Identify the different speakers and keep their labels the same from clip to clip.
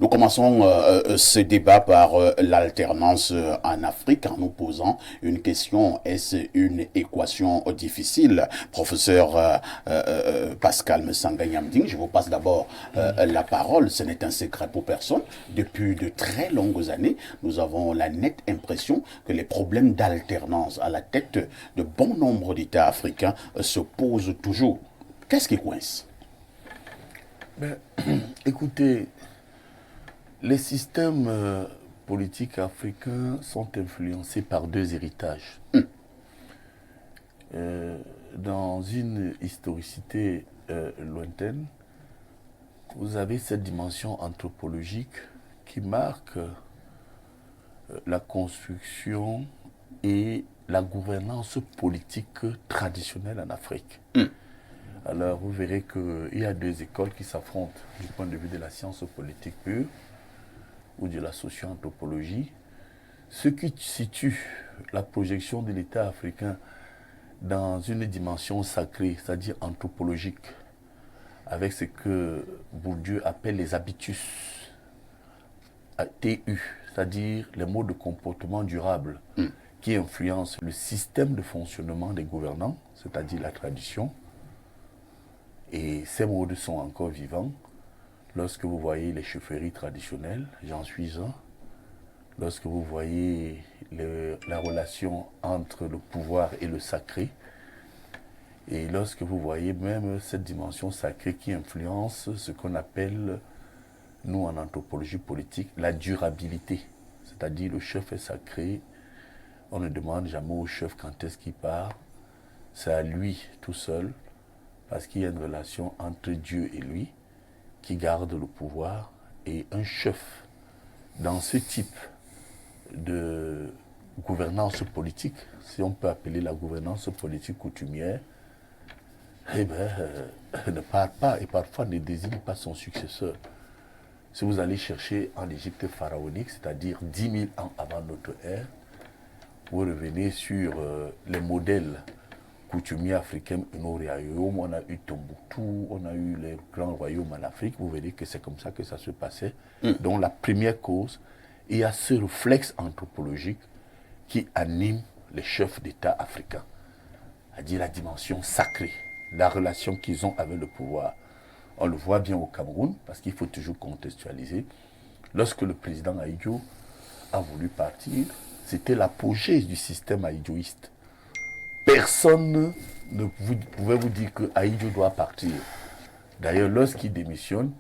Speaker 1: Nous commençons ce débat par l'alternance en Afrique en nous posant une question. Est-ce une équation difficile? Professeur Pascal Msanga-Nyamding, je vous passe d'abord la parole. Ce n'est un secret pour personne. Depuis de très longues années, nous avons la nette impression que les problèmes d'alternance à la tête de bon nombre d'États africains se posent toujours. Qu'est-ce qui coince?
Speaker 2: Ben, écoutez, les systèmes politiques africains sont influencés par deux héritages. Dans une historicité lointaine, vous avez cette dimension anthropologique qui marque la construction et la gouvernance politique traditionnelle en Afrique. Alors vous verrez qu'il y a deux écoles qui s'affrontent du point de vue de la science politique pure ou de la socio-anthropologie. Ce qui situe la projection de l'État africain dans une dimension sacrée, c'est-à-dire anthropologique, avec ce que Bourdieu appelle les habitus, TU, c'est-à-dire les modes de comportement durables qui influencent le système de fonctionnement des gouvernants, c'est-à-dire la tradition. Et ces modes sont encore vivants lorsque vous voyez les chefferies traditionnelles, j'en suis un. Lorsque vous voyez la relation entre le pouvoir et le sacré. Et lorsque vous voyez même cette dimension sacrée qui influence ce qu'on appelle, nous en anthropologie politique, la durabilité. C'est-à-dire le chef est sacré, on ne demande jamais au chef quand est-ce qu'il part. C'est à lui tout seul. Parce qu'il y a une relation entre Dieu et lui qui garde le pouvoir. Et un chef, dans ce type de gouvernance politique, si on peut appeler la gouvernance politique coutumière, eh bien, ne part pas et parfois ne désigne pas son successeur. Si vous allez chercher en Égypte pharaonique, c'est-à-dire 10 000 ans avant notre ère, vous revenez sur les modèles coutumier africain, nos royaumes, on a eu Tombouctou, on a eu les grands royaumes en Afrique, vous verrez que c'est comme ça que ça se passait. Donc la première cause, il y a ce réflexe anthropologique qui anime les chefs d'État africains, c'est-à-dire la dimension sacrée, la relation qu'ils ont avec le pouvoir. On le voit bien au Cameroun, parce qu'il faut toujours contextualiser. Lorsque le président Ahidjo a voulu partir, c'était l'apogée du système ahidjoïste. Personne ne pouvait vous dire que Ahidjo doit partir. D'ailleurs, lorsqu'il démissionne,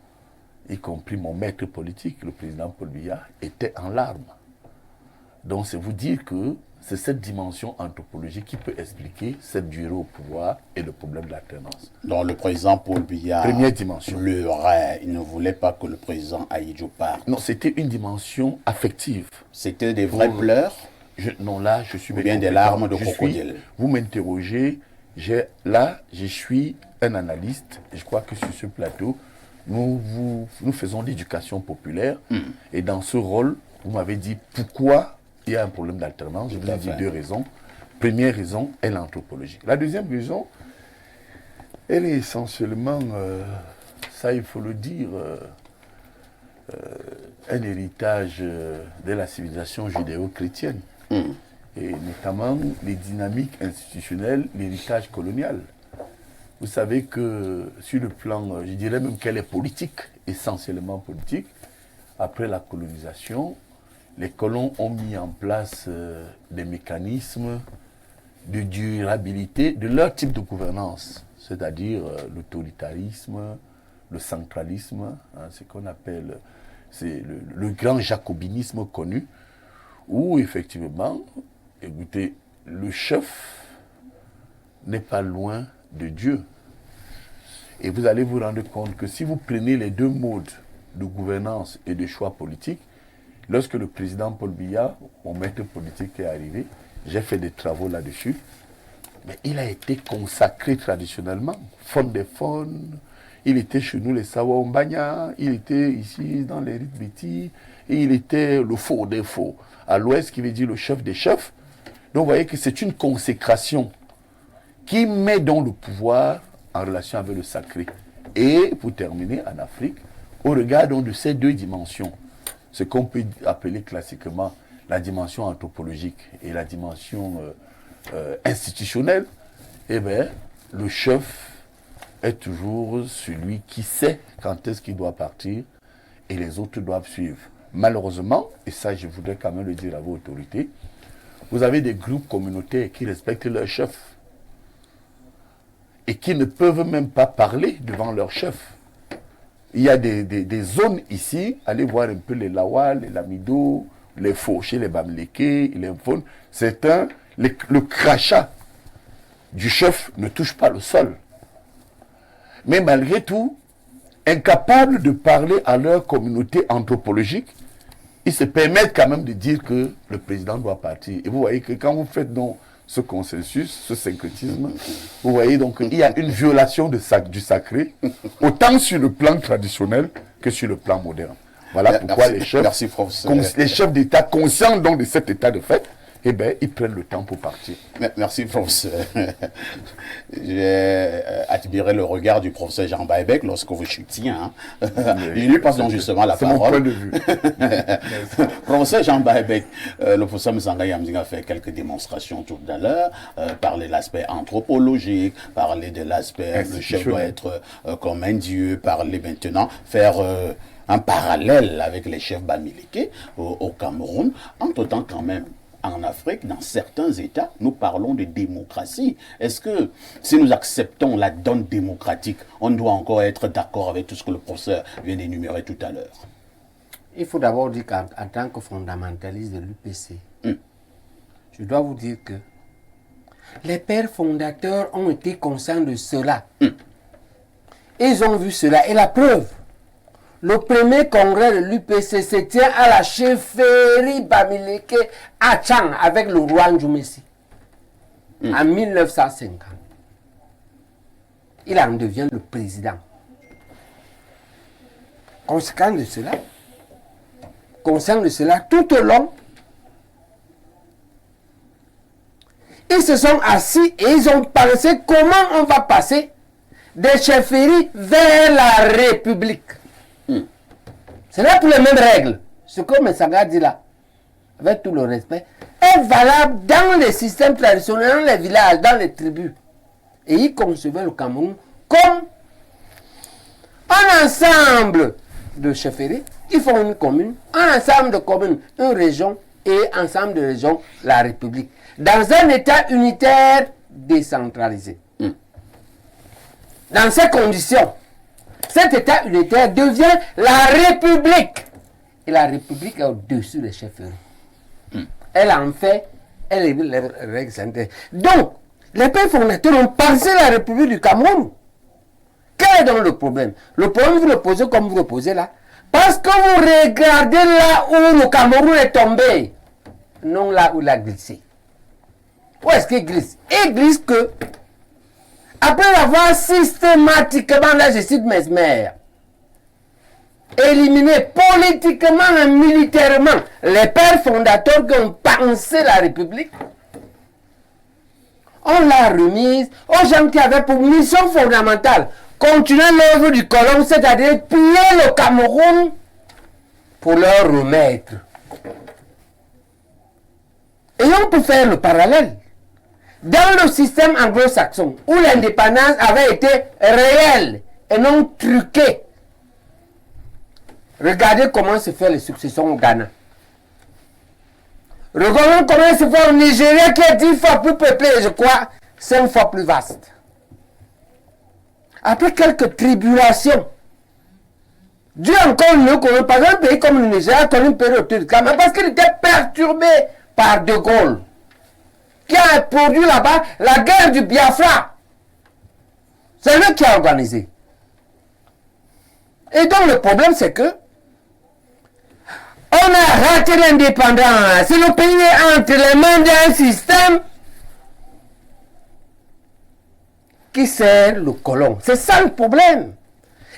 Speaker 2: y compris mon maître politique, le président Paul Biya, était en larmes. Donc c'est vous dire que c'est cette dimension anthropologique qui peut expliquer cette durée au pouvoir et le problème de l'alternance.
Speaker 1: Donc le président Paul Biya
Speaker 2: Première dimension.
Speaker 1: Pleurait, il ne voulait pas que le président Ahidjo parte.
Speaker 2: Non, c'était une dimension affective.
Speaker 1: C'était des vrais pleurs?
Speaker 2: Non, là, je suis...
Speaker 1: Ou bien des larmes de crocodile.
Speaker 2: Vous m'interrogez, je suis un analyste, et je crois que sur ce plateau, nous faisons l'éducation populaire, et dans ce rôle, vous m'avez dit pourquoi il y a un problème d'alternance. Je vous ai dit deux raisons. Première raison est l'anthropologie. La deuxième raison, elle est essentiellement, ça il faut le dire, un héritage de la civilisation judéo-chrétienne. Et notamment les dynamiques institutionnelles, l'héritage colonial. Vous savez que sur le plan, je dirais même qu'elle est politique, essentiellement politique, après la colonisation, les colons ont mis en place des mécanismes de durabilité de leur type de gouvernance, c'est-à-dire l'autoritarisme, le centralisme, ce qu'on appelle le grand jacobinisme connu, où effectivement, écoutez, le chef n'est pas loin de Dieu. Et vous allez vous rendre compte que si vous prenez les deux modes de gouvernance et de choix politique, lorsque le président Paul Biya, mon maître politique, est arrivé, j'ai fait des travaux là-dessus, mais il a été consacré traditionnellement, Fond des Fonds, il était chez nous les Sawa Ombanya, il était ici dans les rites Béti, et il était le faux des faux. À l'ouest, qui veut dire le chef des chefs. Donc vous voyez que c'est une consécration qui met donc le pouvoir en relation avec le sacré. Et pour terminer, en Afrique, au regard donc, de ces deux dimensions, ce qu'on peut appeler classiquement la dimension anthropologique et la dimension institutionnelle, eh bien, le chef est toujours celui qui sait quand est-ce qu'il doit partir et les autres doivent suivre. Malheureusement, et ça je voudrais quand même le dire à vos autorités, vous avez des groupes communautaires qui respectent leur chef et qui ne peuvent même pas parler devant leur chef. Il y a des zones ici, allez voir un peu les Lawal, les Lamido, les Fauchés, les Bamléké, les Mfon. Le crachat du chef ne touche pas le sol. Mais malgré tout, incapables de parler à leur communauté anthropologique, ils se permettent quand même de dire que le président doit partir. Et vous voyez que quand vous faites donc ce consensus, ce syncrétisme, vous voyez donc qu'il y a une violation du sacré, autant sur le plan traditionnel que sur le plan moderne. Voilà pourquoi les chefs d'État, conscients donc de cet état de fait, eh bien, ils prennent le temps pour partir.
Speaker 1: Merci, professeur. J'ai admiré le regard du professeur Jean Baebek lorsque vous chutiez. Hein. Il lui passe donc justement la parole.
Speaker 2: C'est mon point de vue.
Speaker 1: Professeur Jean Baebek, le professeur Mzanga Yamzing a fait quelques démonstrations tout à l'heure, parler de l'aspect anthropologique, parler de l'aspect le chef doit être comme un dieu, parler maintenant, faire un parallèle avec les chefs Bamileke au Cameroun, entre-temps quand même. En Afrique, dans certains États, nous parlons de démocratie. Est-ce que si nous acceptons la donne démocratique, on doit encore être d'accord avec tout ce que le professeur vient d'énumérer tout à l'heure?
Speaker 3: Il faut d'abord dire qu'en tant que fondamentaliste de l'UPC, je dois vous dire que les pères fondateurs ont été conscients de cela. Ils ont vu cela. Et la preuve, le premier congrès de l'UPC se tient à la chefferie Bamileke à Tchang avec le roi Ndjoumessi en 1950. Il en devient le président. Conscient de cela, tout au long, ils se sont assis et ils ont pensé comment on va passer des chefferies vers la République. Ce n'est pour les mêmes règles. Ce que Messaga dit là, avec tout le respect, est valable dans les systèmes traditionnels, dans les villages, dans les tribus. Et il concevait le Cameroun comme un ensemble de chefferies qui font une commune, un ensemble de communes, une région et ensemble de régions, la République. Dans un État unitaire décentralisé. Dans ces conditions, cet État unitaire devient la République. Et la République est au-dessus des chefferies. Elle en fait, elle est les règles sanitaires. Donc, les pères fondateurs ont pensé la République du Cameroun. Quel est donc le problème? Le problème, vous le posez comme vous le posez là. Parce que vous regardez là où le Cameroun est tombé. Non là où il a glissé. Où est-ce qu'il glisse? Il glisse que après avoir systématiquement, là je cite Mesmer, éliminé politiquement et militairement les pères fondateurs qui ont pensé la République, on l'a remise aux gens qui avaient pour mission fondamentale continuer l'œuvre du colon, c'est-à-dire piller le Cameroun pour leur remettre. Et on peut faire le parallèle. Dans le système anglo-saxon, où l'indépendance avait été réelle et non truquée, regardez comment se fait les successions au Ghana. Regardez comment se fait au Nigeria qui est 10 fois plus peuplé, je crois, 5 fois plus vaste. Après quelques tribulations, Dieu encore mieux qu'on par exemple un pays comme le Nigeria connu une période turque, mais parce qu'il était perturbé par De Gaulle, qui a produit là-bas la guerre du Biafra. C'est lui qui a organisé. Et donc le problème c'est que on a raté l'indépendance. Si le pays est entre les mains d'un système qui sert le colon. C'est ça le problème.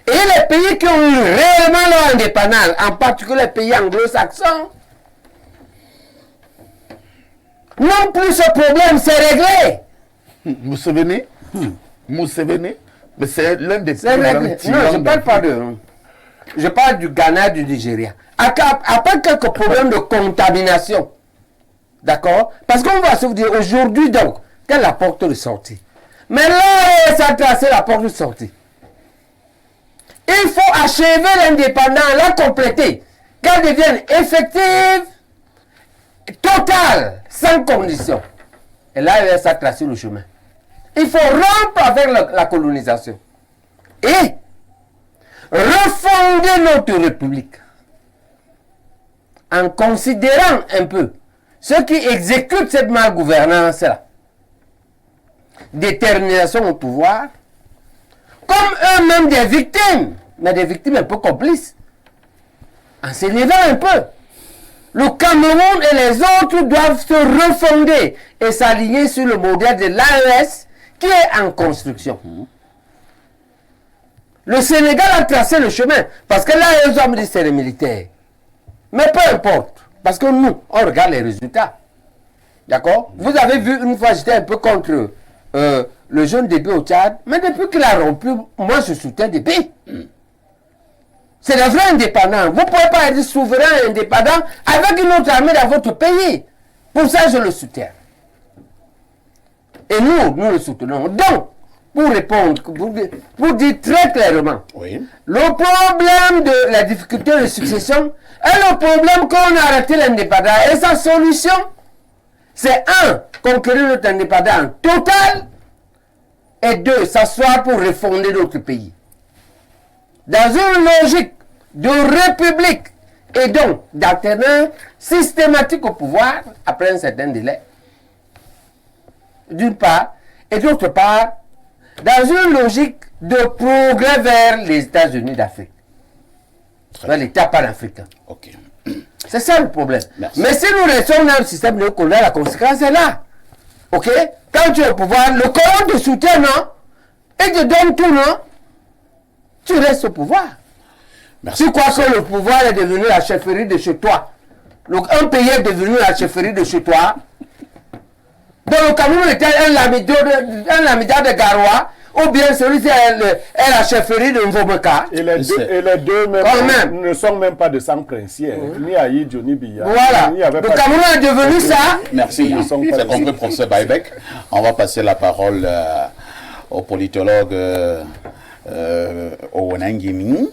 Speaker 3: Et les pays qui ont eu réellement leur indépendance, en particulier les pays anglo-saxons, non plus ce problème, c'est réglé.
Speaker 2: Museveni, mais c'est l'un des
Speaker 3: C'est réglé. Non, je ne parle pas de... je parle du Ghana, du Nigeria. Après quelques problèmes de contamination, d'accord? Parce qu'on va se dire aujourd'hui, donc, quelle est la porte de sortie? Mais là, ça a tracé la porte de sortie. Il faut achever l'indépendance, la compléter, qu'elle devienne effective, totale, sans condition. Et là, ça a tracé le chemin. Il faut rompre avec la colonisation et refonder notre République en considérant un peu ceux qui exécutent cette malgouvernance-là, détermination au pouvoir, comme eux-mêmes des victimes, mais des victimes un peu complices, en s'élevant un peu. Le Cameroun et les autres doivent se refonder et s'aligner sur le modèle de l'AES qui est en construction. Le Sénégal a tracé le chemin parce que là, ils ont dit c'est les militaires. Mais peu importe, parce que nous, on regarde les résultats. D'accord? Vous avez vu, une fois, j'étais un peu contre le jeune Débé au Tchad, mais depuis qu'il a rompu, moi je soutiens Débé. C'est des vrais indépendants. Vous ne pouvez pas être souverain et indépendant avec une autre armée dans votre pays. Pour ça, je le soutiens. Et nous le soutenons. Donc, pour répondre, pour dire très clairement,
Speaker 1: Oui.
Speaker 3: le problème de la difficulté de succession est le problème qu'on a arrêté l'indépendance. Et sa solution, c'est un, conquérir notre indépendance totale, et deux, s'asseoir pour refonder notre pays. Dans une logique de république et donc d'alternance systématique au pouvoir après un certain délai, d'une part, et d'autre part, dans une logique de progrès vers les États-Unis d'Afrique, vers l'État panafricain.
Speaker 1: Ok.
Speaker 3: C'est ça le problème.
Speaker 1: Merci.
Speaker 3: Mais si nous restons dans le système néocolonial, la conséquence est là. Ok? Quand tu es au pouvoir, le Coran te soutient, non? Et te donne tout, non? Tu restes au pouvoir.
Speaker 1: Merci.
Speaker 3: Tu crois que le pouvoir est devenu la chefferie de chez toi. Un pays est devenu la chefferie de chez toi. Donc le Cameroun était un lamidar de Garoua, ou bien celui-ci est la chefferie de Mvomeka.
Speaker 4: Et les deux même, ne sont même pas de sang princier. Ni Aïd, ni Biya.
Speaker 3: Voilà. Le Cameroun est devenu ça.
Speaker 1: Merci. C'est compris, professeur Baïbek. On va passer la parole au politologue Owonangini.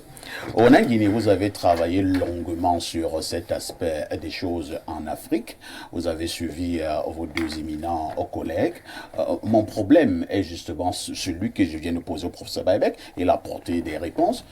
Speaker 1: Owonangini, vous avez travaillé longuement sur cet aspect des choses en Afrique. Vous avez suivi vos deux éminents collègues. Mon problème est justement celui que je viens de poser au professeur Baïbek. Il a apporté des réponses.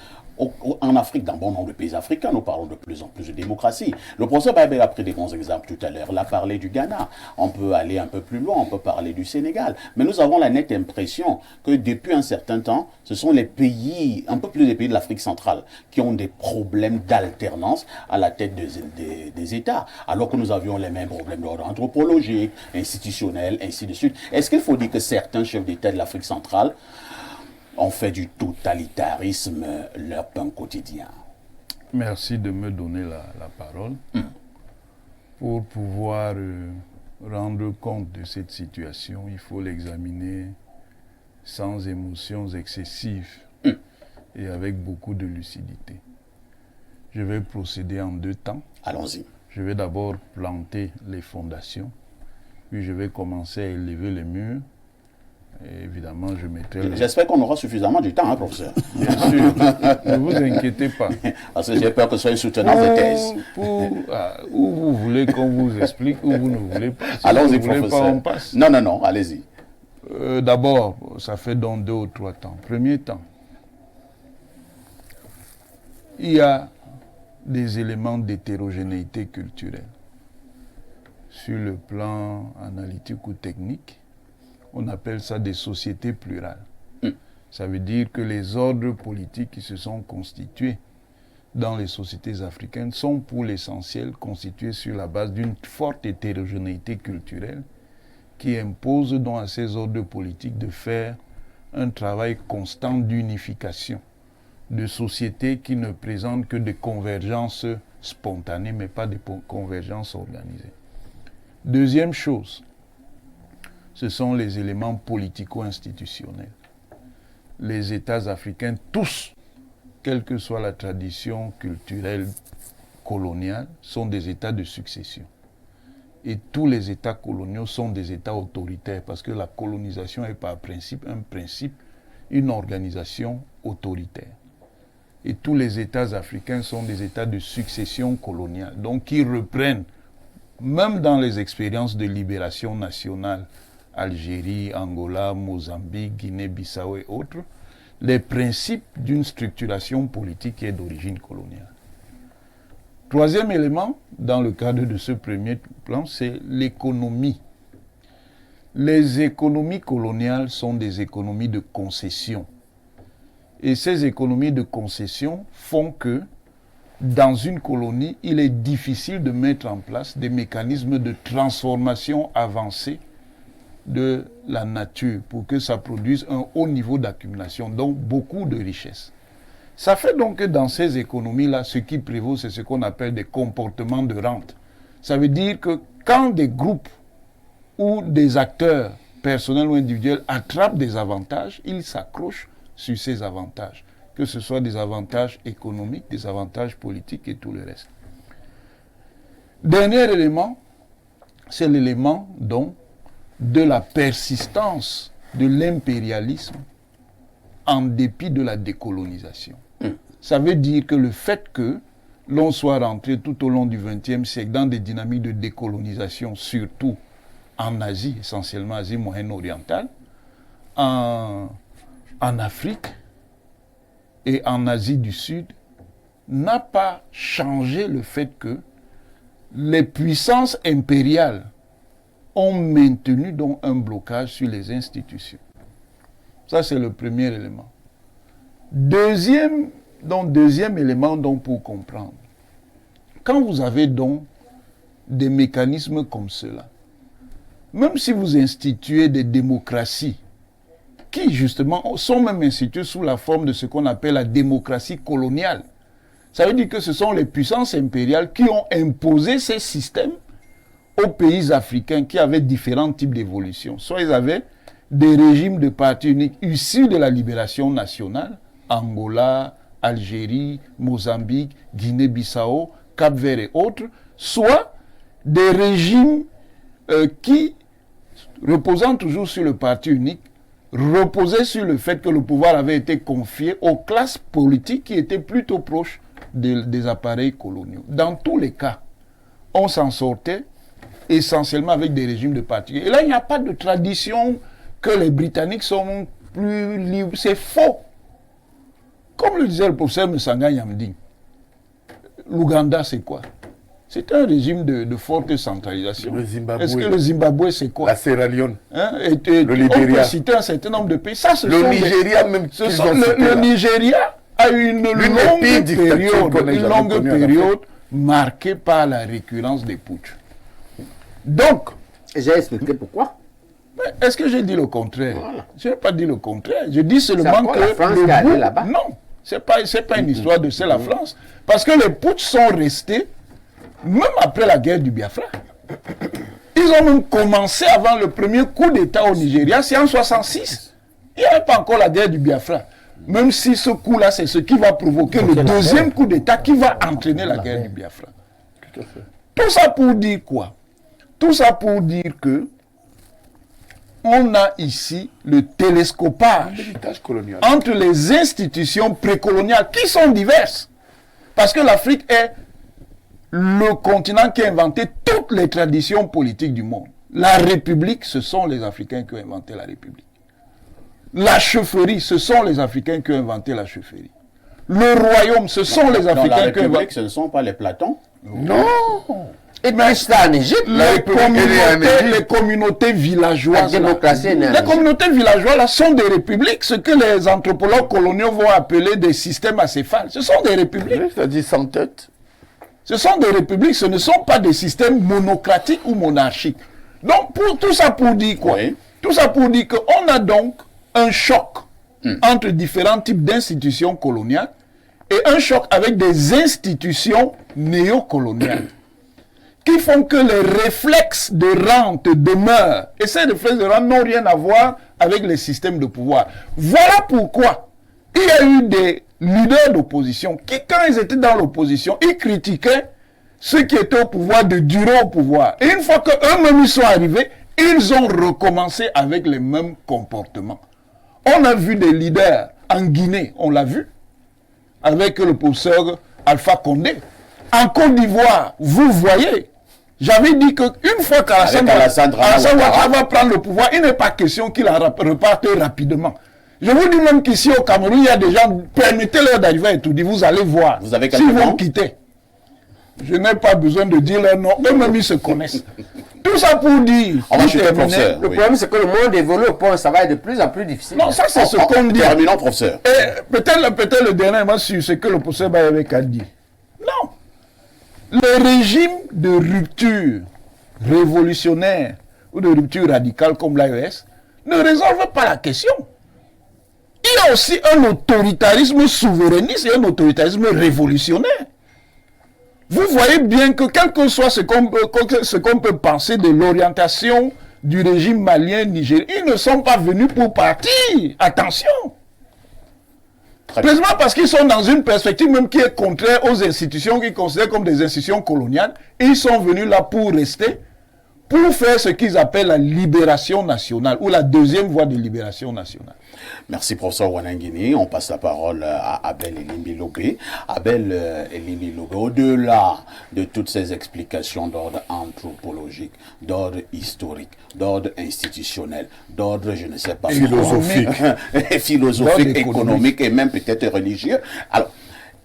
Speaker 1: En Afrique, dans bon nombre de pays africains, nous parlons de plus en plus de démocratie. Le professeur Baïbek a pris des bons exemples tout à l'heure. Il a parlé du Ghana. On peut aller un peu plus loin, on peut parler du Sénégal. Mais nous avons la nette impression que depuis un certain temps, ce sont les pays, un peu plus des pays de l'Afrique centrale, qui ont des problèmes d'alternance à la tête des États. Alors que nous avions les mêmes problèmes d'ordre anthropologique, institutionnel, ainsi de suite. Est-ce qu'il faut dire que certains chefs d'État de l'Afrique centrale ont fait du totalitarisme leur pain quotidien?
Speaker 5: Merci de me donner la parole pour pouvoir rendre compte de cette situation. Il faut l'examiner sans émotions excessives et avec beaucoup de lucidité. Je vais procéder en deux temps.
Speaker 1: Allons-y.
Speaker 5: Je vais d'abord planter les fondations, puis je vais commencer à élever les murs. Et évidemment, je mettrai...
Speaker 1: J'espère qu'on aura suffisamment de temps, hein, professeur.
Speaker 5: Bien sûr, ne vous inquiétez pas.
Speaker 1: Parce que j'ai peur que ce soit une soutenance de thèse.
Speaker 5: Où vous voulez qu'on vous explique, ou vous ne voulez pas. Si
Speaker 1: allons-y,
Speaker 5: vous ne voulez
Speaker 1: professeur.
Speaker 5: pas, on passe.
Speaker 1: Non, allez-y.
Speaker 5: D'abord, ça fait donc 2 ou 3 temps. Premier temps, il y a des éléments d'hétérogénéité culturelle. Sur le plan analytique ou technique, on appelle ça des sociétés plurales. Ça veut dire que les ordres politiques qui se sont constitués dans les sociétés africaines sont pour l'essentiel constitués sur la base d'une forte hétérogénéité culturelle qui impose donc à ces ordres politiques de faire un travail constant d'unification de sociétés qui ne présentent que des convergences spontanées mais pas des convergences organisées. Deuxième chose, ce sont les éléments politico-institutionnels. Les États africains, tous, quelle que soit la tradition culturelle coloniale, sont des États de succession. Et tous les États coloniaux sont des États autoritaires parce que la colonisation est par principe, une organisation autoritaire. Et tous les États africains sont des États de succession coloniale. Donc, ils reprennent, même dans les expériences de libération nationale, Algérie, Angola, Mozambique, Guinée-Bissau et autres, les principes d'une structuration politique qui est d'origine coloniale. Troisième élément, dans le cadre de ce premier plan, c'est l'économie. Les économies coloniales sont des économies de concession. Et ces économies de concession font que, dans une colonie, il est difficile de mettre en place des mécanismes de transformation avancés de la nature pour que ça produise un haut niveau d'accumulation, donc beaucoup de richesses. Ça fait donc que dans ces économies-là, ce qui prévaut, c'est ce qu'on appelle des comportements de rente. Ça veut dire que quand des groupes ou des acteurs, personnels ou individuels, attrapent des avantages, ils s'accrochent sur ces avantages, que ce soit des avantages économiques, des avantages politiques et tout le reste. Dernier élément, c'est l'élément donc de la persistance de l'impérialisme en dépit de la décolonisation. Ça veut dire que le fait que l'on soit rentré tout au long du XXe siècle dans des dynamiques de décolonisation, surtout en Asie, essentiellement Asie moyenne-orientale, en Afrique et en Asie du Sud, n'a pas changé le fait que les puissances impériales ont maintenu donc un blocage sur les institutions. Ça, c'est le premier élément. Deuxième élément donc pour comprendre. Quand vous avez donc des mécanismes comme cela, même si vous instituez des démocraties qui justement sont même instituées sous la forme de ce qu'on appelle la démocratie coloniale, ça veut dire que ce sont les puissances impériales qui ont imposé ces systèmes aux pays africains qui avaient différents types d'évolution. Soit ils avaient des régimes de parti unique issus de la libération nationale, Angola, Algérie, Mozambique, Guinée-Bissau, Cap-Vert et autres, soit des régimes qui, reposant toujours sur le parti unique, reposaient sur le fait que le pouvoir avait été confié aux classes politiques qui étaient plutôt proches des appareils coloniaux. Dans tous les cas, on s'en sortait essentiellement avec des régimes de parti. Et là, il n'y a pas de tradition que les Britanniques sont plus libres. C'est faux. Comme le disait le professeur Msanga Yamding, l'Ouganda, c'est quoi? C'est un régime de forte centralisation.
Speaker 2: Le Zimbabwe.
Speaker 5: Est-ce que le Zimbabwe, c'est quoi?
Speaker 2: La Sierra Leone.
Speaker 5: Le Libéria. On peut citer un certain nombre de pays. Ça,
Speaker 2: le Nigeria, même.
Speaker 5: Le Nigeria a eu une longue période marquée par la récurrence des putschs. Donc,
Speaker 3: j'ai expliqué pourquoi.
Speaker 5: Est-ce que j'ai dit le contraire? Voilà. Je n'ai pas dit le contraire. Je dis seulement que
Speaker 3: la France qui est là-bas.
Speaker 5: Non, c'est pas une histoire de c'est la France. Parce que les putschs sont restés, même après la guerre du Biafra. Ils ont même commencé avant le premier coup d'État au Nigeria, c'est en 1966. Il n'y avait pas encore la guerre du Biafra. Même si ce coup-là, c'est ce qui va provoquer le deuxième coup d'État qui va entraîner la guerre du Biafra. Tout ça pour dire quoi? Tout ça pour dire que on a ici le télescopage entre les institutions précoloniales qui sont diverses. Parce que l'Afrique est le continent qui a inventé toutes les traditions politiques du monde. La République, ce sont les Africains qui ont inventé la République. La chefferie, ce sont les Africains qui ont inventé la chefferie. Le royaume, ce sont les Africains qui ont inventé...
Speaker 1: Ce ne sont pas les Platons.
Speaker 5: Non.
Speaker 3: Et bien, c'est en Égypte.
Speaker 5: Les communautés villageoises. Les communautés villageoises là, sont des républiques, ce que les anthropologues coloniaux vont appeler des systèmes acéphales. Ce sont des républiques.
Speaker 2: C'est-à-dire sans tête.
Speaker 5: Ce sont des républiques, ce ne sont pas des systèmes monocratiques ou monarchiques. Donc, tout ça pour dire quoi? Oui. Tout ça pour dire qu'on a donc un choc entre différents types d'institutions coloniales et un choc avec des institutions néocoloniales qui font que les réflexes de rente demeurent. Et ces réflexes de rente n'ont rien à voir avec les systèmes de pouvoir. Voilà pourquoi il y a eu des leaders d'opposition qui, quand ils étaient dans l'opposition, ils critiquaient ceux qui étaient au pouvoir de durer au pouvoir. Et une fois qu'eux-mêmes ils sont arrivés, ils ont recommencé avec les mêmes comportements. On a vu des leaders en Guinée, on l'a vu, avec le professeur Alpha Condé. En Côte d'Ivoire, vous voyez, j'avais dit qu'une fois qu'Alassane Ouattara va prendre le pouvoir, il n'est pas question qu'il reparte rapidement. Je vous dis même qu'ici au Cameroun, il y a des gens, permettez-leur d'arriver et tout dit, vous allez voir.
Speaker 1: Vous avez
Speaker 5: s'ils vont quitter. Je n'ai pas besoin de dire leur nom, eux-mêmes ils se connaissent. Tout ça pour dire.
Speaker 3: Le problème, c'est que le monde évolue au point, ça va être de plus en plus difficile.
Speaker 5: Non, ça, c'est ce qu'on dit.
Speaker 1: Terminons, professeur.
Speaker 5: Peut-être le dernier mot sur ce que le professeur Bayevek a dit. Non. Le régime de rupture révolutionnaire ou de rupture radicale comme l'AES ne résolve pas la question. Il y a aussi un autoritarisme souverainiste et un autoritarisme révolutionnaire. Vous voyez bien que quel que soit ce qu'on peut penser de l'orientation du régime malien, nigérien, ils ne sont pas venus pour partir. Attention. Précisément parce qu'ils sont dans une perspective même qui est contraire aux institutions qu'ils considèrent comme des institutions coloniales. Ils sont venus là pour rester, pour faire ce qu'ils appellent la libération nationale, ou la deuxième voie de libération nationale.
Speaker 1: Merci, professeur Wanangini. On passe la parole à Abel Elimbi-Lobé. Abel Elimbi-Lobé, au-delà de toutes ces explications d'ordre anthropologique, d'ordre historique, d'ordre institutionnel, d'ordre, je ne sais pas, philosophique, économique et même peut-être religieux. Alors,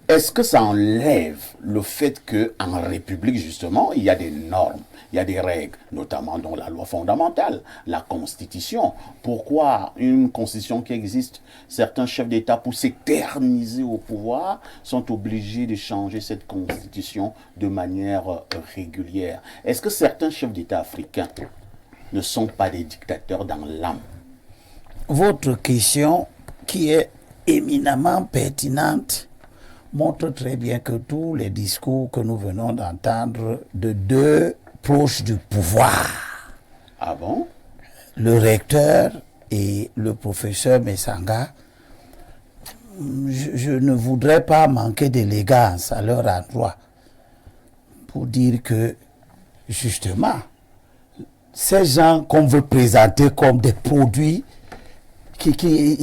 Speaker 1: est-ce que ça enlève le fait qu'en République, justement, il y a des normes, il y a des règles, notamment dans la loi fondamentale, la Constitution. Pourquoi une Constitution qui existe, certains chefs d'État, pour s'éterniser au pouvoir, sont obligés de changer cette Constitution de manière régulière? Est-ce que certains chefs d'État africains ne sont pas des dictateurs dans l'âme?
Speaker 6: Votre question, qui est éminemment pertinente, montre très bien que tous les discours que nous venons d'entendre de deux proches du pouvoir,
Speaker 1: ah bon,
Speaker 6: le recteur et le professeur Messanga, je ne voudrais pas manquer d'élégance à leur endroit pour dire que, justement, ces gens qu'on veut présenter comme des produits,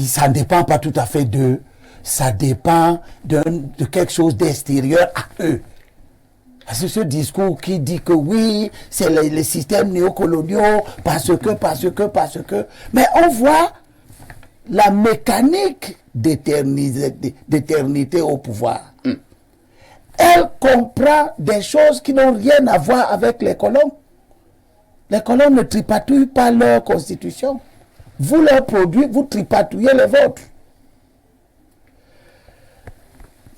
Speaker 6: ça ne dépend pas tout à fait d'eux, ça dépend de quelque chose d'extérieur à eux. C'est ce discours qui dit que oui, c'est les systèmes néocoloniaux, parce que. Mais on voit la mécanique d'éternité au pouvoir. Elle comprend des choses qui n'ont rien à voir avec les colons. Les colons ne tripatouillent pas leur constitution. Vous leur produisez, vous tripatouillez les vôtres.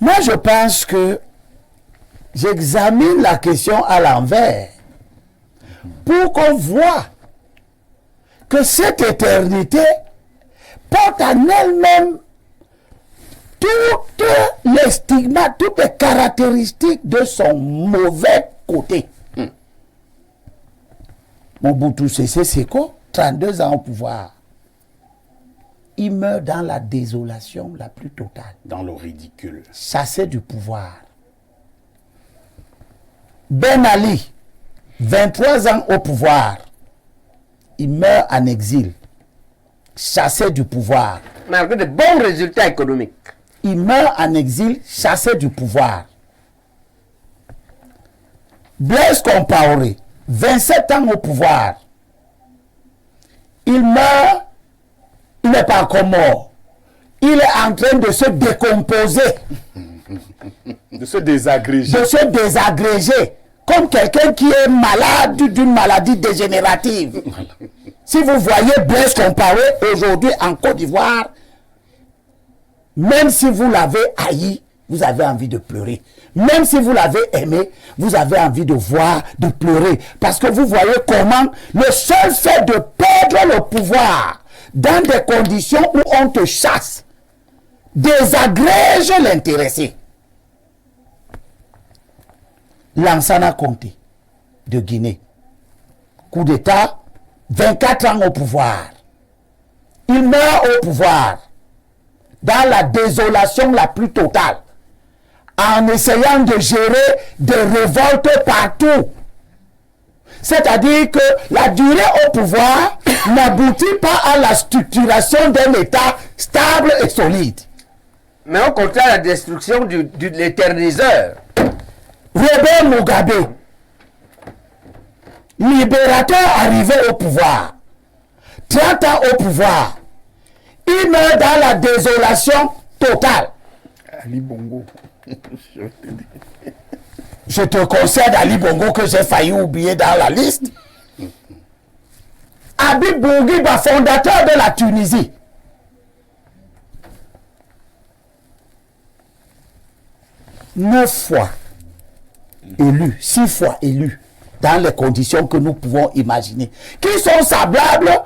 Speaker 6: Moi, je pense que j'examine la question à l'envers pour qu'on voit que cette éternité porte en elle-même toutes les stigmates, toutes les caractéristiques de son mauvais côté. Mobutu Sese Seko, 32 ans au pouvoir. Il meurt dans la désolation la plus totale.
Speaker 1: Dans le ridicule.
Speaker 6: Chassé du pouvoir. Ben Ali, 23 ans au pouvoir. Il meurt en exil. Chassé du pouvoir.
Speaker 3: Malgré de bons résultats économiques.
Speaker 6: Il meurt en exil, chassé du pouvoir. Blaise Compaoré, 27 ans au pouvoir. Il meurt. Il n'est pas encore mort. Il est en train de se décomposer.
Speaker 4: De se désagréger.
Speaker 6: De se désagréger. Comme quelqu'un qui est malade d'une maladie dégénérative. Si vous voyez Blaise Compaoré aujourd'hui en Côte d'Ivoire, même si vous l'avez haï, vous avez envie de pleurer. Même si vous l'avez aimé, vous avez envie de voir, de pleurer. Parce que vous voyez comment le seul fait de perdre le pouvoir dans des conditions où on te chasse, désagrège l'intéressé. Lansana Conté de Guinée, coup d'État, 24 ans au pouvoir. Il meurt au pouvoir. dans la désolation la plus totale, en essayant de gérer des révoltes partout. C'est-à-dire que la durée au pouvoir n'aboutit pas à la structuration d'un État stable et solide.
Speaker 3: Mais au contraire, la destruction de l'éterniseur.
Speaker 6: Robert Mugabe, libérateur arrivé au pouvoir, 30 ans au pouvoir, il meurt dans la désolation totale.
Speaker 2: Ali Bongo.
Speaker 6: Je te concède Ali Bongo que j'ai failli oublier dans la liste. Habib Bourguiba, fondateur de la Tunisie. Neuf fois élu, 6 fois élu, dans les conditions que nous pouvons imaginer, qui sont semblables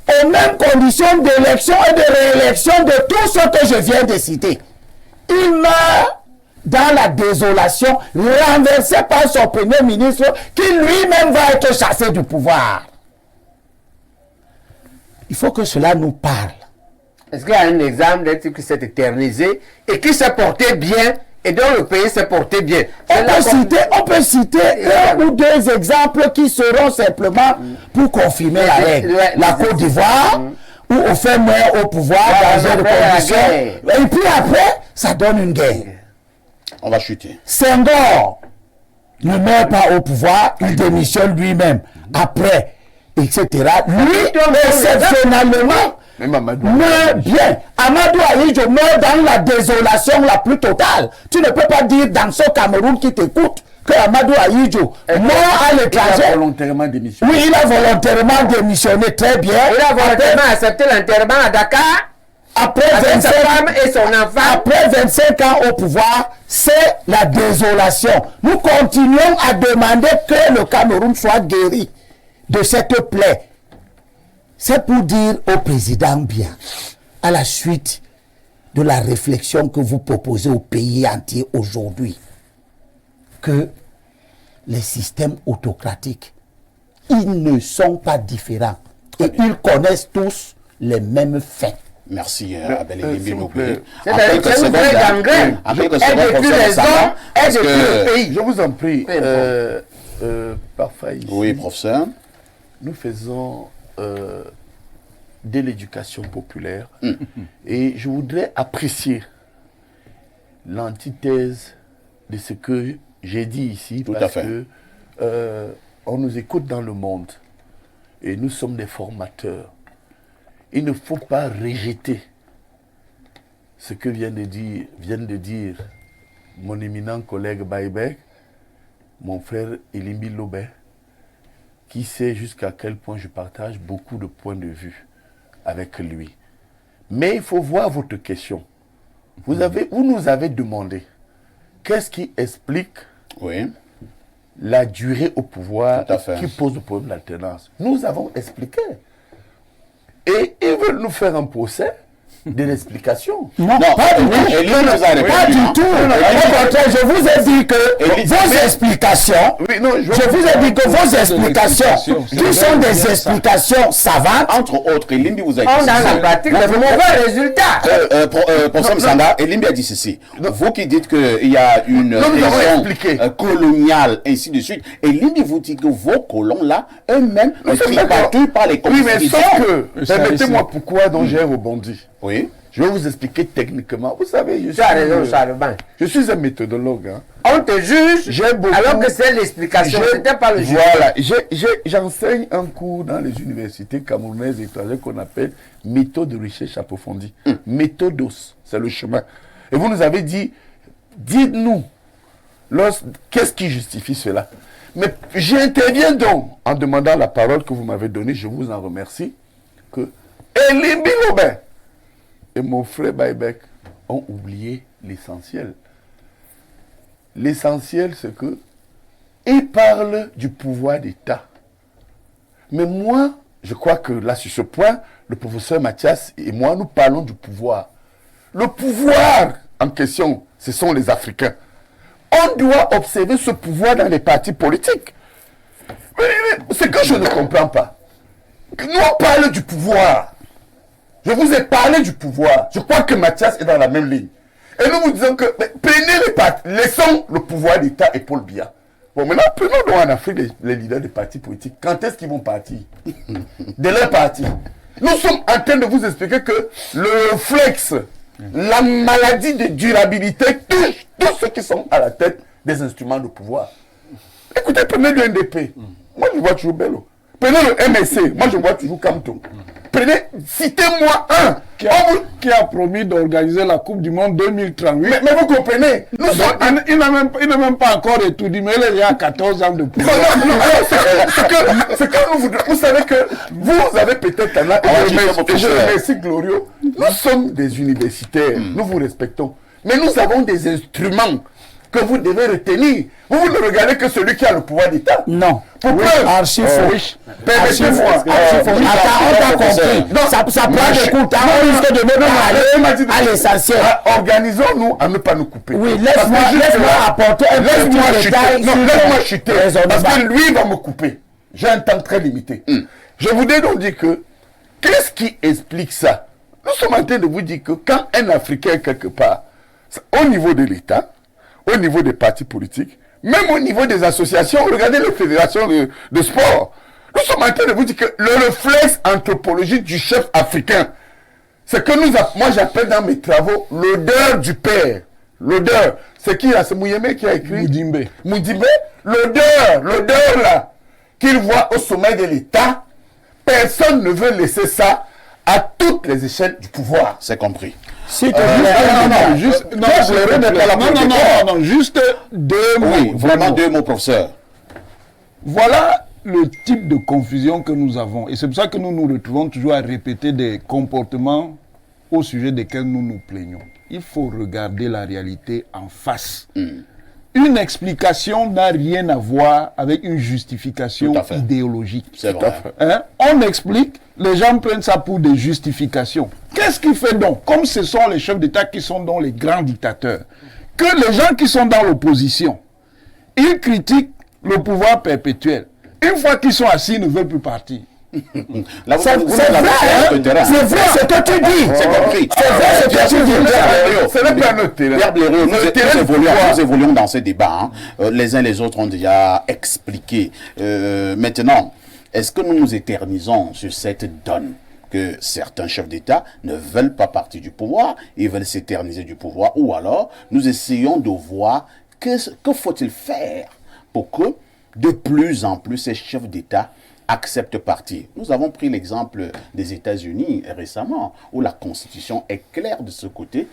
Speaker 6: aux mêmes conditions d'élection et de réélection de tout ce que je viens de citer. Il meurt dans la désolation, renversé par son premier ministre, qui lui-même va être chassé du pouvoir. Il faut que cela nous parle.
Speaker 3: Est-ce qu'il y a un exemple d'un type qui s'est éternisé et qui s'est porté bien et dont le pays s'est porté bien?
Speaker 6: On peut citer un ou deux exemples qui seront simplement pour confirmer la règle. La Côte d'Ivoire, où on fait moins au pouvoir dans une condition, et puis après, ça donne une guerre.
Speaker 1: On va chuter.
Speaker 6: Senghor ne meurt pas au pouvoir, il démissionne lui-même. Après, etc. Lui, exceptionnellement, meurt bien. Amadou Ahidjo meurt dans la désolation la plus totale. Tu ne peux pas dire dans ce Cameroun qui t'écoute que Amadou Ahidjo meurt à l'étranger.
Speaker 2: Il a volontairement démissionné.
Speaker 6: Oui, il a volontairement démissionné, très bien.
Speaker 3: Il a volontairement accepté l'enterrement à Dakar.
Speaker 6: Après
Speaker 3: avec sa femme et son enfant.
Speaker 6: Après 25 ans au pouvoir, c'est la désolation. Nous continuons à demander que le Cameroun soit guéri de cette plaie. C'est pour dire au président bien, à la suite de la réflexion que vous proposez au pays entier aujourd'hui, que les systèmes autocratiques, ils ne sont pas différents et ils connaissent tous les mêmes faits.
Speaker 1: Merci, Abel Elimbi Noubé.
Speaker 3: C'est une vraie gangrène. Elle détruit les hommes, elle détruit le pays.
Speaker 2: Je vous en prie, parfois ici,
Speaker 1: oui, professeur.
Speaker 2: nous faisons de l'éducation populaire et je voudrais apprécier l'antithèse de ce que j'ai dit ici.
Speaker 1: Tout
Speaker 2: parce
Speaker 1: à fait.
Speaker 2: que on nous écoute dans le monde et nous sommes des formateurs. Il ne faut pas rejeter ce que viennent de dire mon éminent collègue Baïbek, mon frère Elimbi Lobé, qui sait jusqu'à quel point je partage beaucoup de points de vue avec lui. Mais il faut voir votre question. Vous nous avez demandé qu'est-ce qui explique la durée au pouvoir qui pose le problème de l'alternance. Nous avons expliqué. Et ils veulent nous faire un procès de l'explication.
Speaker 6: Non, pas du tout. Pas du tout. Au contraire, je vous ai dit que vos explications, je vous ai dit que vos explications, qui sont des explications savantes,
Speaker 1: entre autres, Elimbi vous a dit
Speaker 3: on a la pratique de mauvais résultats.
Speaker 1: Professeur Sanda, Elimbi a dit ceci. Vous qui dites qu'il y a une raison coloniale, ainsi de suite, Elimbi vous dit que vos colons là, eux-mêmes, sont battus par les constitutions.
Speaker 2: Oui, mais sauf que, permettez-moi pourquoi donc j'ai rebondi.
Speaker 1: Oui.
Speaker 2: Je vais vous expliquer techniquement. Vous savez, je suis un méthodologue. Hein.
Speaker 3: On te juge alors que c'est l'explication, c'était pas le juge.
Speaker 2: Voilà, j'enseigne un cours dans les universités camerounaises et étrangères qu'on appelle méthode de recherche approfondie. Méthodos, c'est le chemin. Et vous nous avez dit, dites-nous, qu'est-ce qui justifie cela? Mais j'interviens donc en demandant la parole que vous m'avez donnée, je vous en remercie, que Elimbi Lobé et mon frère Baïbek ont oublié l'essentiel. L'essentiel, c'est que ils parlent du pouvoir d'État. Mais moi, je crois que là, sur ce point, le professeur Mathias et moi, nous parlons du pouvoir. Le pouvoir en question, ce sont les Africains. On doit observer ce pouvoir dans les partis politiques. Mais ce que je ne comprends pas, nous on parle du pouvoir. Je vous ai parlé du pouvoir. Je crois que Mathias est dans la même ligne. Et nous vous disons que prenez les partis, laissons le pouvoir d'État et Paul Biya. Bon, maintenant, prenons donc en Afrique les leaders des partis politiques. Quand est-ce qu'ils vont partir de leur parti? Nous sommes en train de vous expliquer que le réflexe, la maladie de durabilité touche tous ceux qui sont à la tête des instruments de pouvoir. Écoutez, prenez le NDP. Moi, je vois toujours Bello. Prenez le MSC. Moi, je vois toujours Kamto. Prenez, citez-moi un
Speaker 5: qui a promis d'organiser la Coupe du Monde 2038.
Speaker 2: Mais vous comprenez,
Speaker 5: il n'a même pas encore étudié, mais il y a 14 ans de pouvoir.
Speaker 2: Non, c'est que vous savez que vous avez peut-être un âge, et je remercie Glorio, nous sommes des universitaires, nous vous respectons, mais nous avons des instruments que vous devez retenir. Vous ne regardez que celui qui a le pouvoir d'État.
Speaker 6: Non.
Speaker 2: Pour preuve.
Speaker 6: Archi faux.
Speaker 2: Permettez-moi.
Speaker 6: On t'a compris. Non, ça prend des coups. On risque de ne pas aller à l'essentiel.
Speaker 2: Organisons-nous à ne pas nous couper.
Speaker 6: Oui, laisse-moi apporter un petit détail.
Speaker 2: Non, laisse-moi chuter. Parce que lui va me couper. J'ai un temps très limité. Je voudrais donc dire que, qu'est-ce qui explique ça? Nous sommes en train de vous dire que quand un Africain quelque part, au niveau de l'État, au niveau des partis politiques, même au niveau des associations, regardez les fédérations de sport. Nous sommes en train de vous dire que le réflexe anthropologique du chef africain, c'est que moi j'appelle dans mes travaux l'odeur du père. L'odeur, c'est qui là? C'est Mouyemé qui a écrit Moudimbe. L'odeur là, qu'il voit au sommet de l'État, personne ne veut laisser ça à toutes les échelles du pouvoir.
Speaker 1: C'est compris.
Speaker 5: Juste deux mots.
Speaker 1: Oui, vraiment deux mots, professeur.
Speaker 5: Voilà le type de confusion que nous avons. Et c'est pour ça que nous nous retrouvons toujours à répéter des comportements au sujet desquels nous nous plaignons. Il faut regarder la réalité en face. Une explication n'a rien à voir avec une justification idéologique.
Speaker 1: C'est vrai.
Speaker 5: Hein? On explique, les gens prennent ça pour des justifications. Qu'est-ce qui fait donc, comme ce sont les chefs d'État qui sont donc les grands dictateurs, que les gens qui sont dans l'opposition, ils critiquent le pouvoir perpétuel. Une fois qu'ils sont assis, ils ne veulent plus partir.
Speaker 6: C'est vrai ce que tu dis.
Speaker 1: C'est compris.
Speaker 6: C'est vrai ce que tu dis.
Speaker 2: Ce n'est pas notre terrain.
Speaker 1: Pierre Blériot, nous évoluons dans ce débat. Les uns les autres ont déjà expliqué. Maintenant, est-ce que nous nous éternisons sur cette donne que certains chefs d'État ne veulent pas partir du pouvoir, ils veulent s'éterniser du pouvoir, ou alors nous essayons de voir que faut-il faire pour que de plus en plus ces chefs d'État acceptent partir. Nous avons pris l'exemple des États-Unis récemment, où la Constitution est claire de ce côté.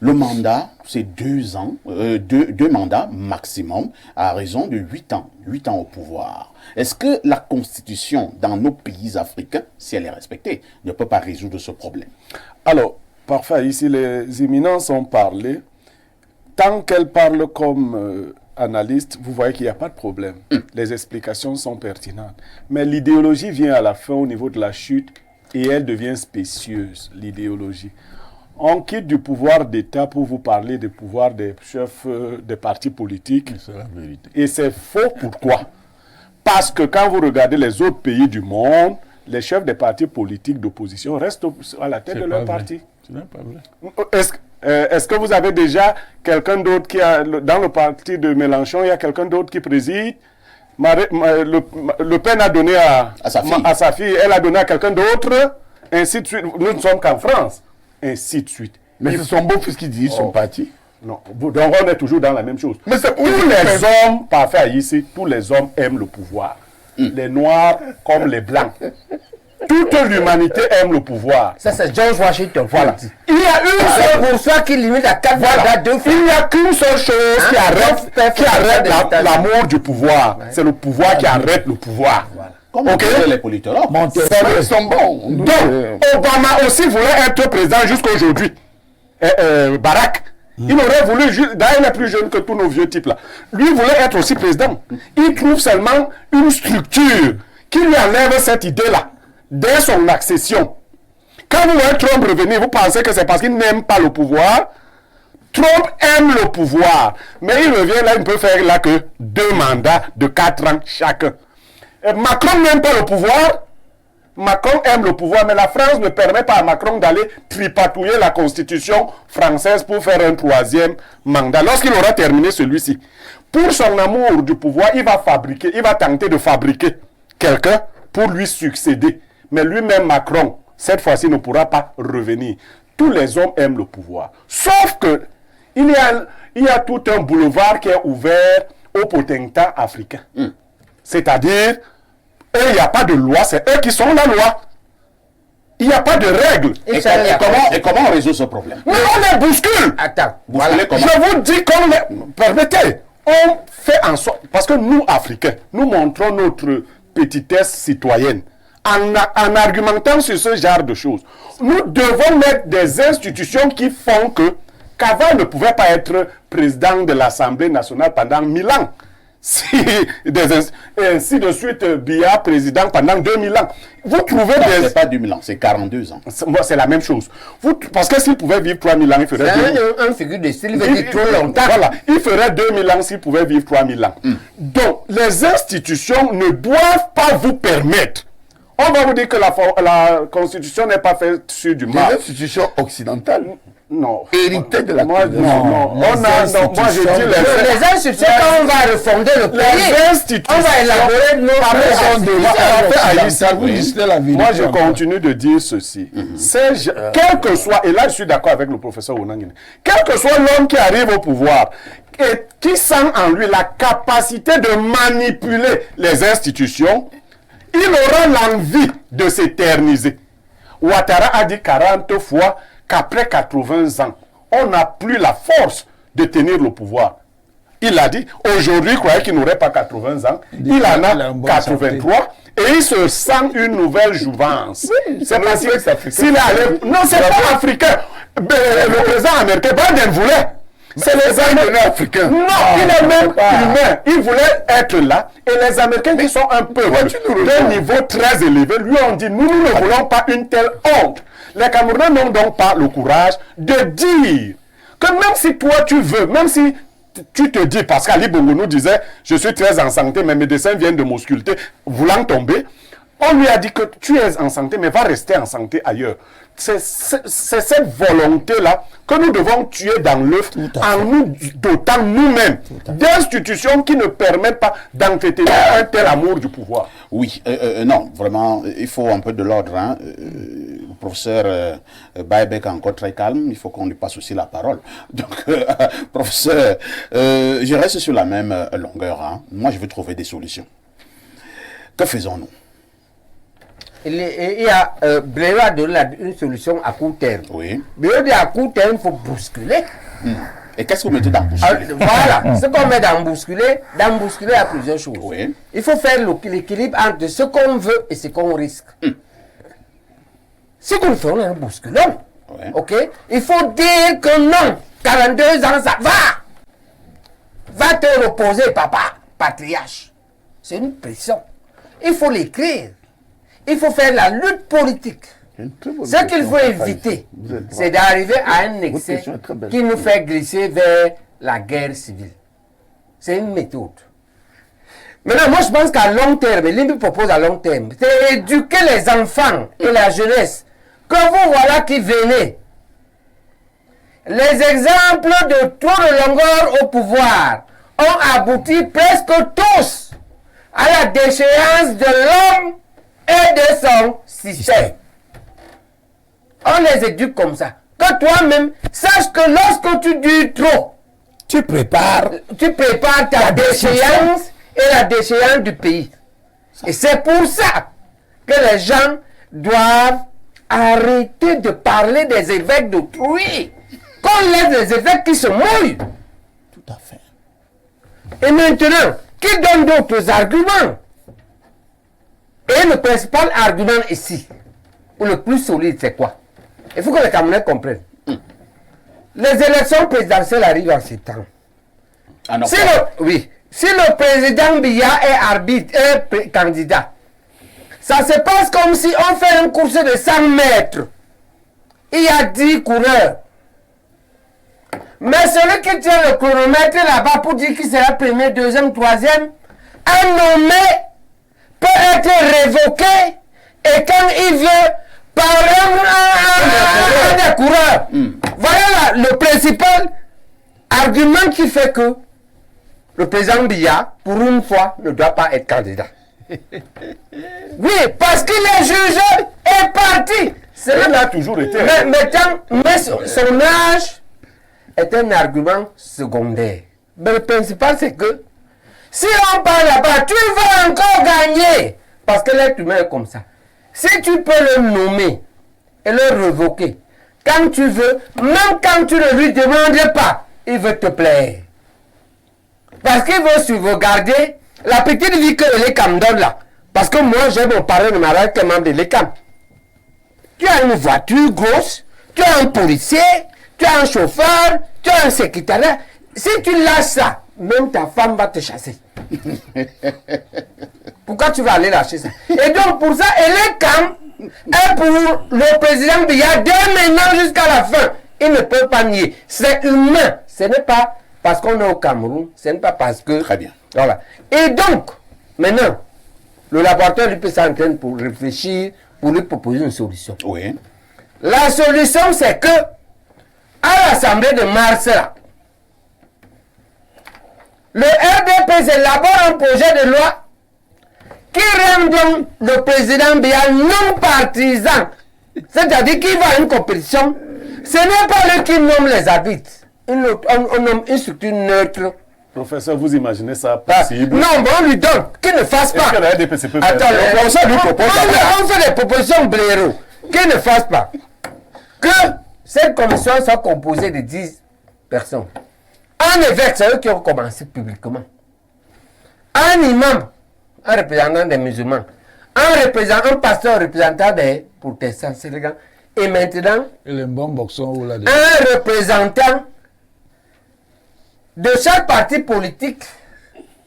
Speaker 1: Le mandat, c'est 2 ans, deux mandats maximum, à raison de 8 ans. 8 ans au pouvoir. Est-ce que la Constitution, dans nos pays africains, si elle est respectée, ne peut pas résoudre ce problème?
Speaker 4: Alors, parfait, ici les éminences ont parlé. Tant qu'elles parlent comme analystes, vous voyez qu'il n'y a pas de problème. Les explications sont pertinentes. Mais l'idéologie vient à la fin au niveau de la chute et elle devient spécieuse, l'idéologie. On quitte du pouvoir d'État pour vous parler du pouvoir des chefs des partis politiques.
Speaker 5: C'est la vérité.
Speaker 4: Et c'est faux. Pourquoi? Parce que quand vous regardez les autres pays du monde, les chefs des partis politiques d'opposition restent à la tête de leur parti.
Speaker 5: Ce n'est pas vrai.
Speaker 4: Est-ce que vous avez déjà quelqu'un d'autre qui a, dans le parti de Mélenchon, il y a quelqu'un d'autre qui préside? Le Pen a donné à sa fille, elle a donné à quelqu'un d'autre, ainsi de suite. Nous ne sommes qu'en France, ainsi de suite.
Speaker 2: Mais c'est son beau-fils qui dirige son parti.
Speaker 4: Non, donc on est toujours dans la même chose.
Speaker 2: Mais c'est
Speaker 4: tous les hommes, parfait ici, tous les hommes aiment le pouvoir. Les noirs comme les blancs. Toute l'humanité aime le pouvoir.
Speaker 3: Ça, c'est George Washington.
Speaker 4: Voilà.
Speaker 3: Il y a une seule pour ça qui limite à 4 mandats 2 fois.
Speaker 4: Il n'y a qu'une seule chose qui arrête l'amour du pouvoir. C'est le pouvoir qui arrête le pouvoir.
Speaker 1: Comme les politologues.
Speaker 2: Ils sont bons.
Speaker 4: Donc, Obama aussi voulait être président jusqu'aujourd'hui. Barack. Il aurait voulu, d'ailleurs il est plus jeune que tous nos vieux types là. Lui voulait être aussi président. Il trouve seulement une structure qui lui enlève cette idée-là. Dès son accession. Quand vous voyez Trump revenir, vous pensez que c'est parce qu'il n'aime pas le pouvoir. Trump aime le pouvoir. Mais il revient là, il ne peut faire là que 2 mandats de 4 ans chacun. Et Macron n'aime pas le pouvoir. Macron aime le pouvoir, mais la France ne permet pas à Macron d'aller tripatouiller la constitution française pour faire un 3e mandat. Lorsqu'il aura terminé celui-ci, pour son amour du pouvoir, il va tenter de fabriquer quelqu'un pour lui succéder. Mais lui-même, Macron, cette fois-ci, ne pourra pas revenir. Tous les hommes aiment le pouvoir. Sauf que il y a tout un boulevard qui est ouvert aux potentats africains. C'est-à-dire, eux, il n'y a pas de loi, c'est eux qui sont la loi. Il n'y a pas de règles.
Speaker 1: Et comment on résout ce problème?
Speaker 4: Mais on les bouscule.
Speaker 3: Attends,
Speaker 1: Voilà.
Speaker 4: Je vous dis qu'on les... Permettez, on fait en sorte... Parce que nous, Africains, nous montrons notre petitesse citoyenne. En argumentant sur ce genre de choses, nous devons mettre des institutions qui font que Kava ne pouvait pas être président de l'Assemblée nationale pendant 1000 ans. Ainsi de suite, Biya président pendant 2000 ans. Vous trouvez des...
Speaker 1: C'est pas 2000 ans, c'est 42 ans.
Speaker 4: C'est la même chose. Parce que s'il pouvait vivre 3000 ans, il ferait...
Speaker 3: C'est un figure de style, il veut dire trop longtemps.
Speaker 4: Voilà, il ferait 2000 ans s'il pouvait vivre 3000 ans. Donc, les institutions ne doivent pas vous permettre. On va vous dire que la Constitution n'est pas faite sur du marbre.
Speaker 2: Les institutions occidentales,
Speaker 4: Non.
Speaker 2: hérité de la
Speaker 4: Moi, non. Moi, je dis
Speaker 3: Les institutions, quand on va refonder le pays,
Speaker 4: les institutions.
Speaker 3: on va élaborer nos institutions.
Speaker 4: Moi, je continue de dire ceci. Quel que soit, et là, je suis d'accord avec le professeur Onangine, quel que soit l'homme qui arrive au pouvoir et qui sent en lui la capacité de manipuler les institutions, il aura l'envie de s'éterniser. Ouattara a dit 40 fois qu'après 80 ans, on n'a plus la force de tenir le pouvoir. Il a dit, aujourd'hui, il croyait qu'il n'aurait pas 80 ans. Il en a 83 et il se sent une nouvelle jouvence. C'est pas s'il est allé... Non, c'est pas africain. Le président américain, Biden voulait. C'est les Américains africains. Non, il est même humain. Il voulait être là. Et les Américains qui sont un peu d'un niveau très élevé, lui ont dit, nous ne voulons pas une telle honte. Les Camerounais n'ont donc pas le courage de dire que même si toi tu veux, même si tu te dis, parce qu'Ali Bongo nous disait, je suis très en santé, mes médecins viennent de m'ausculter, voulant tomber, on lui a dit que tu es en santé, mais va rester en santé ailleurs. C'est cette volonté-là que nous devons tuer dans l'œuf en nous dotant nous-mêmes d'institutions qui ne permettent pas d'entretenir un tel amour du pouvoir.
Speaker 1: Oui, non, vraiment, il faut un peu de l'ordre. Hein. Le professeur Baebek est encore très calme, il faut qu'on lui passe aussi la parole. Donc, professeur, je reste sur la même longueur. Hein. Moi, je veux trouver des solutions. Que faisons-nous?
Speaker 3: Il y a Bléro a donné une solution à court terme.
Speaker 1: Oui.
Speaker 3: Bléro dit à court terme, il faut bousculer.
Speaker 1: Et qu'est-ce que vous mettez dans bousculer?
Speaker 3: Voilà, ce qu'on met dans bousculer, il y a plusieurs choses.
Speaker 1: Oui.
Speaker 3: Il faut faire l'équilibre entre ce qu'on veut et ce qu'on risque. Si nous faisons un bousculon,
Speaker 1: Oui.
Speaker 3: ok, il faut dire que non, 42 ans, ça va. Va te reposer, papa, patriarche. C'est une pression. Il faut l'écrire. Il faut faire la lutte politique. Ce qu'il faut éviter, c'est d'arriver à un excès qui nous fait glisser vers la guerre civile. C'est une méthode. Maintenant, moi je pense qu'à long terme, l'INPI propose à long terme, c'est éduquer les enfants et la jeunesse. Que vous voilà qui venez. Les exemples de trop de longueur au pouvoir ont abouti presque tous à la déchéance de l'homme et de son système. On les éduque comme ça. Que toi-même, sache que lorsque tu dis trop,
Speaker 6: Tu prépares
Speaker 3: ta déchéance et la déchéance du pays. Et c'est pour ça que les gens doivent arrêter de parler des évêques d'autrui. Qu'on laisse les évêques qui se mouillent.
Speaker 6: tout à fait.
Speaker 3: Et maintenant, qui donne d'autres arguments? Et le principal argument ici, ou le plus solide, c'est quoi? Il faut que les Camerounais comprennent. Les élections présidentielles arrivent en septembre.
Speaker 1: Ah non,
Speaker 3: Si le président Biya est arbitre, est candidat, ça se passe comme si on fait une course de 100 mètres. Il y a 10 coureurs. Mais celui qui tient le chronomètre là-bas pour dire qu'il sera premier, deuxième, troisième, un nommé peut être révoqué Et quand il veut parler un des coureurs, voilà le principal argument qui fait que le président Biya, pour une fois, ne doit pas être candidat. Oui, parce qu'il est jugé et parti.
Speaker 4: Il a toujours été.
Speaker 3: Mais son âge est un argument secondaire. Mais le principal, c'est que si on parle là-bas, tu vas encore gagner. Parce que l'être humain est comme ça. Si tu peux le nommer et le révoquer, quand tu veux, même quand tu ne lui demandes pas, il veut te plaire. Parce qu'il veut sauvegarder la petite vie que l'ECAM donne là. Parce que moi, j'ai mon parrain de mariage qui est membre de l'ECAM. Tu as une voiture grosse, tu as un policier, tu as un chauffeur, tu as un secrétaire. Si tu lâches ça, même ta femme va te chasser. Pourquoi tu vas aller lâcher ça? Et donc pour ça, l'ECAM est pour le président Biya dès maintenant jusqu'à la fin. Il ne peut pas nier. C'est humain. Ce n'est pas parce qu'on est au Cameroun, ce n'est pas parce que...
Speaker 1: Très bien.
Speaker 3: Voilà. Et donc, maintenant, le laboratoire lui peut s'entraîner pour réfléchir, pour lui proposer une solution.
Speaker 1: Oui.
Speaker 3: La solution, c'est que, à l'Assemblée de mars, là, le RDP élabore un projet de loi qui rend donc le président Biya non partisan. C'est-à-dire qu'il va à une compétition. Ce n'est pas lui qui nomme les arbitres. On nomme une structure neutre.
Speaker 4: Professeur, vous imaginez ça possible?
Speaker 3: Non, mais on lui donne, qu'il ne fasse pas.
Speaker 4: Est-ce que la RDPC peut faire?
Speaker 3: Attends, on fait des propositions blaireaux. Qu'il ne fasse pas. Que cette commission soit composée de 10 personnes. Un évêque, c'est eux qui ont commencé publiquement. Un imam, un représentant des musulmans. Un pasteur représentant des protestants. C'est les gars. Et maintenant,
Speaker 5: Et les bons boxons ou là
Speaker 3: un représentant de chaque parti politique.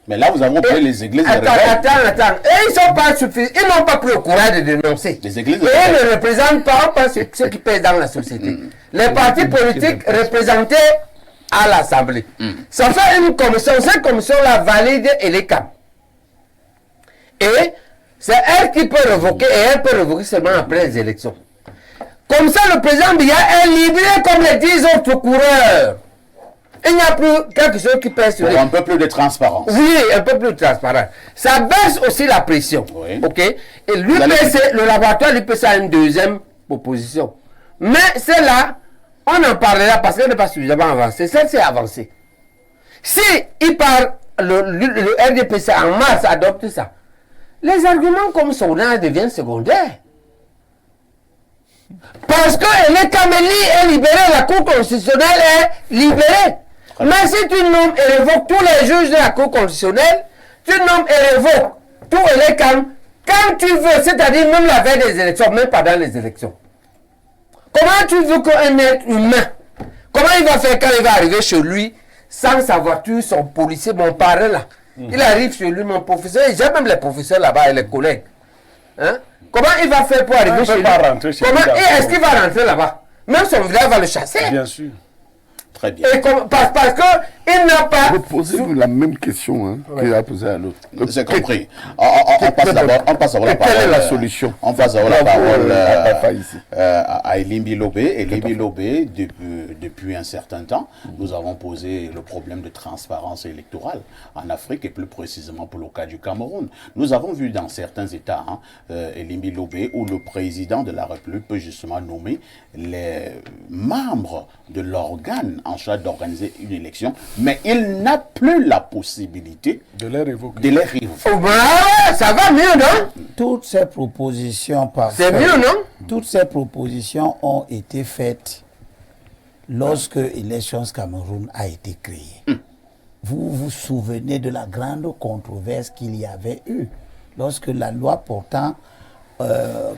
Speaker 1: Mais là, vous avez pris les églises.
Speaker 3: Attends. Et ils sont pas suffisants. Ils n'ont pas pris le courage de dénoncer.
Speaker 1: Les églises.
Speaker 3: Et ils ne représentent pas ceux qui pèsent dans la société. Les partis politiques représentés à l'Assemblée. Ça fait une commission. Cette commission-là valide et les camps. Et c'est elle qui peut révoquer. Et elle peut révoquer seulement après les élections. Comme ça, le président Biya est libéré comme les 10 autres coureurs. Il n'y a plus quelque chose qui pèse sur lui.
Speaker 1: Pour un peu plus de transparence.
Speaker 3: Oui, un peu plus transparent. Ça baisse aussi la pression.
Speaker 1: Oui.
Speaker 3: Ok. Et le laboratoire lui peut faire une deuxième proposition. Mais celle-là, on en parlera parce qu'elle n'est pas suffisamment avancée. Celle-ci est avancée. Si il part, le RDPC en mars adopte ça, les arguments comme son âge deviennent secondaires. Parce que le Camélie est libéré, la Cour constitutionnelle est libérée. Mais si tu nommes et révoques tous les juges de la Cour constitutionnelle, tu nommes et révoques tous les camps quand tu veux, c'est-à-dire même la veille des élections, même pendant les élections. Comment tu veux qu'un être humain, comment il va faire quand il va arriver chez lui, sans sa voiture, son policier, mon parrain là, il arrive chez lui, mon professeur, j'ai même les professeurs là-bas et les collègues. Hein? Comment il va faire pour arriver chez lui? Est-ce qu'il va rentrer là-bas? Même son village va le chasser.
Speaker 4: Bien sûr.
Speaker 1: Très bien.
Speaker 3: Et parce qu'il n'a pas...
Speaker 2: Vous posez la même question qu'il a posée à l'autre.
Speaker 1: C'est compris. On passe d'abord la parole.
Speaker 2: Quelle est la solution?
Speaker 1: On passe d'abord la parole
Speaker 2: à
Speaker 1: Elimbi Lobé. Elimbi Lobé, depuis un certain temps, nous avons posé le problème de transparence électorale en Afrique et plus précisément pour le cas du Cameroun. Nous avons vu dans certains États, Elimbi Lobé, où le président de la République peut justement nommer les membres de l'organe en charge d'organiser une élection, mais il n'a plus la possibilité
Speaker 4: de les révoquer.
Speaker 3: Oh ben, ça va mieux, non?
Speaker 6: Toutes ces propositions,
Speaker 3: c'est mieux, non?
Speaker 6: Toutes ces propositions ont été faites lorsque Elections Cameroun a été créée. Vous vous souvenez de la grande controverse qu'il y avait eu lorsque la loi portant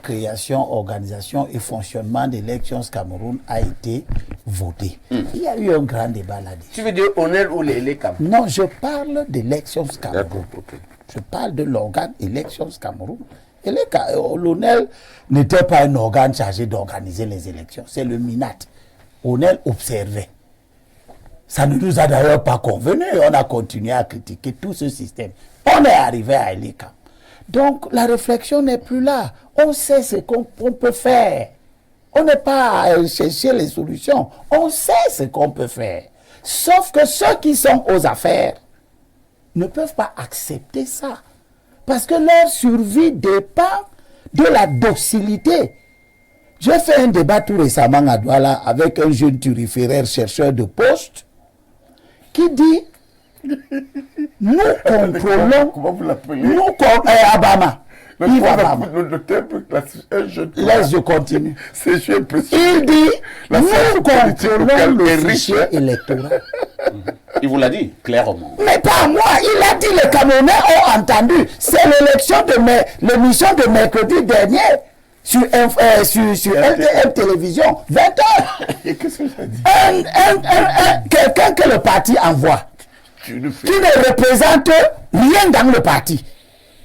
Speaker 6: création, organisation et fonctionnement d'Elections Cameroun a été votée. Il y a eu un grand débat là-dessus.
Speaker 3: Tu veux dire honneur ou les Cameroun?
Speaker 6: Non, je parle d'Elections Cameroun. Je parle de l'organe Elections Cameroun. L'ONEL n'était pas un organe chargé d'organiser les élections. C'est le MINAT. ONEL observait. Ça ne nous a d'ailleurs pas convenu. On a continué à critiquer tout ce système. On est arrivé à Elecam. Donc la réflexion n'est plus là. On sait ce qu'on peut faire. On n'est pas à chercher les solutions. On sait ce qu'on peut faire. Sauf que ceux qui sont aux affaires ne peuvent pas accepter ça. Parce que leur survie dépend de la docilité. J'ai fait un débat tout récemment à Douala avec un jeune turiféraire chercheur de poste qui dit nous contrôlons.
Speaker 2: Comment vous l'appelez?
Speaker 6: Nous Abama. Yves Abama.
Speaker 2: Le terme classique, un jeune.
Speaker 6: Laisse, je continue.
Speaker 2: C'est juste
Speaker 6: Il dit
Speaker 2: La
Speaker 6: nous
Speaker 2: science politique
Speaker 6: contrôlons
Speaker 2: locale
Speaker 6: le
Speaker 2: est riche.
Speaker 6: fichier électoral.
Speaker 1: Il vous l'a dit clairement.
Speaker 6: Mais pas moi, il a dit les Camerounais ont entendu. C'est l'élection de l'émission de mercredi dernier sur LTM Télévision, 20h.
Speaker 2: Et qu'est-ce que ça dit?
Speaker 6: Quelqu'un que le parti envoie, qui ne représente rien dans le parti.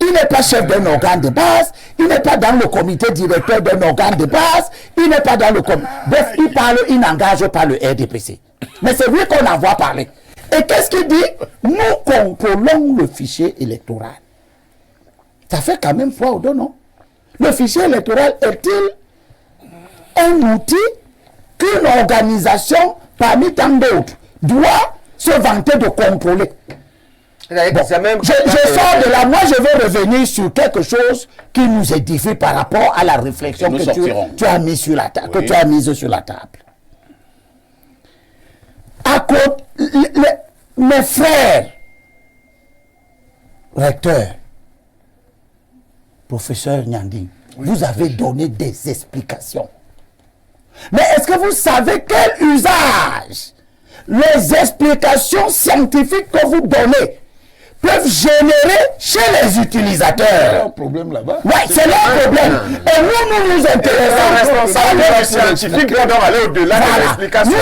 Speaker 6: Il n'est pas chef d'un organe de base, il n'est pas dans le comité directeur d'un organe de base, il n'est pas dans le comité. Bref, il parle, il n'engage pas le RDPC. Mais c'est lui qu'on envoie parler. Et qu'est-ce qu'il dit? Nous contrôlons le fichier électoral. Ça fait quand même foi au dos, non? Le fichier électoral est-il un outil qu'une organisation, parmi tant d'autres, doit se vanter de contrôler? Bon, je sors de là, moi je veux revenir sur quelque chose qui nous édifie par rapport à la réflexion que tu as mise sur la table. Oui. Que tu as mise sur la table. À côté, mes frères, recteurs, professeur Nyanding, vous avez donné des explications. Mais est-ce que vous savez quel usage les explications scientifiques que vous donnez peuvent générer chez les utilisateurs?
Speaker 5: C'est un problème là-bas.
Speaker 6: Oui, c'est leur problème. Et nous nous intéressons.
Speaker 4: Les scientifiques doivent aller au-delà de l'explication.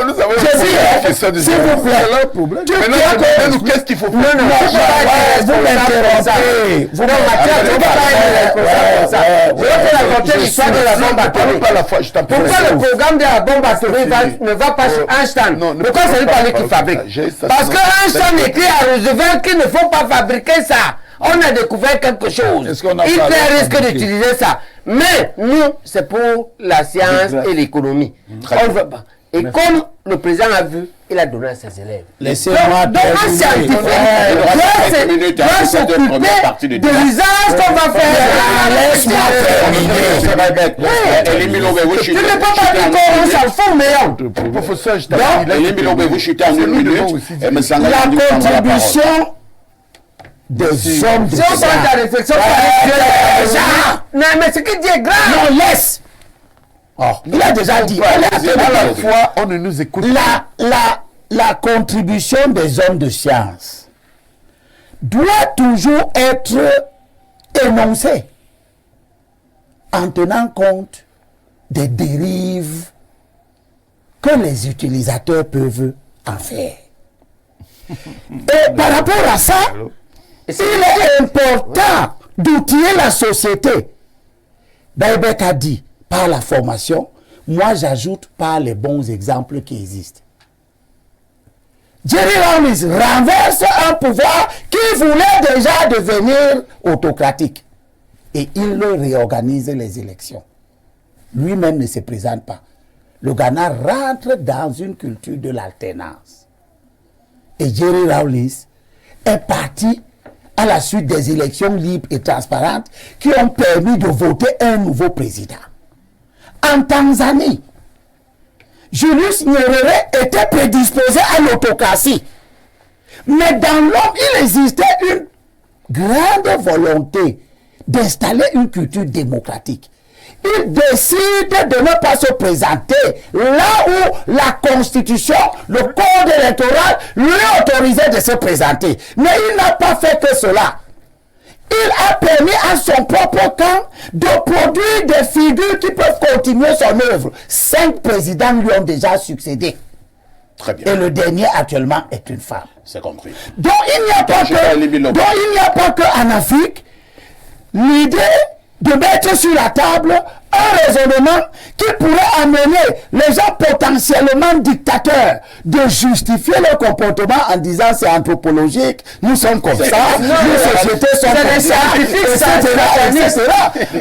Speaker 6: Nous avons s'il vous plaît.
Speaker 5: C'est leur problème.
Speaker 2: Maintenant, qu'est-ce qu'il faut faire?
Speaker 6: Non, vous m'interrompez. Vous
Speaker 3: raconter l'histoire de la bombe atomique. Pourquoi le programme de la bombe atomique ne va pas chez Einstein? Pourquoi c'est lui parler qui fabrique? Parce que Einstein écrit à Roosevelt qu'il ne faut pas fabriquer ça. On a découvert quelque chose. Hitler risque d'utiliser ça. Mais nous, c'est pour la science et l'économie. On ne veut pas. Et comme le président a vu, il a donné à ses élèves.
Speaker 6: Laissez-moi
Speaker 3: donc un scientifique doit s'occuper de l'usage qu'on va faire.
Speaker 6: Laisse-moi terminer.
Speaker 3: Tu ne peux pas dire qu'on s'en fout, mais
Speaker 2: professeur, je
Speaker 6: la contribution des hommes de
Speaker 3: science. Non, mais ce qu'il dit est grave.
Speaker 6: Non, laisse. Oh, il a déjà dit.
Speaker 2: À la fois, on ne nous écoute pas.
Speaker 6: La contribution des hommes de science doit toujours être énoncée en tenant compte des dérives que les utilisateurs peuvent en faire. Et par rapport à ça, il est important d'outiller la société. Baybek a dit par la formation, moi j'ajoute par les bons exemples qui existent. Jerry Rawlings renverse un pouvoir qui voulait déjà devenir autocratique. Et il réorganise les élections. Lui-même ne se présente pas. Le Ghana rentre dans une culture de l'alternance. Et Jerry Rawlings est parti à la suite des élections libres et transparentes qui ont permis de voter un nouveau président. En Tanzanie, Julius Nyerere était prédisposé à l'autocratie. Mais dans l'homme, il existait une grande volonté d'installer une culture démocratique. Il décide de ne pas se présenter là où la Constitution, le Code électoral lui autorisait de se présenter. Mais il n'a pas fait que cela. Il a permis à son propre camp de produire des figures qui peuvent continuer son œuvre. 5 présidents lui ont déjà succédé.
Speaker 1: Très bien.
Speaker 6: Et le dernier actuellement est une femme.
Speaker 1: C'est compris.
Speaker 6: Donc il n'y a pas que en Afrique l'idée de mettre sur la table un raisonnement qui pourrait amener les gens potentiellement dictateurs de justifier leur comportement en disant c'est anthropologique, nous sommes comme ça, nos sociétés sont comme ça, etc.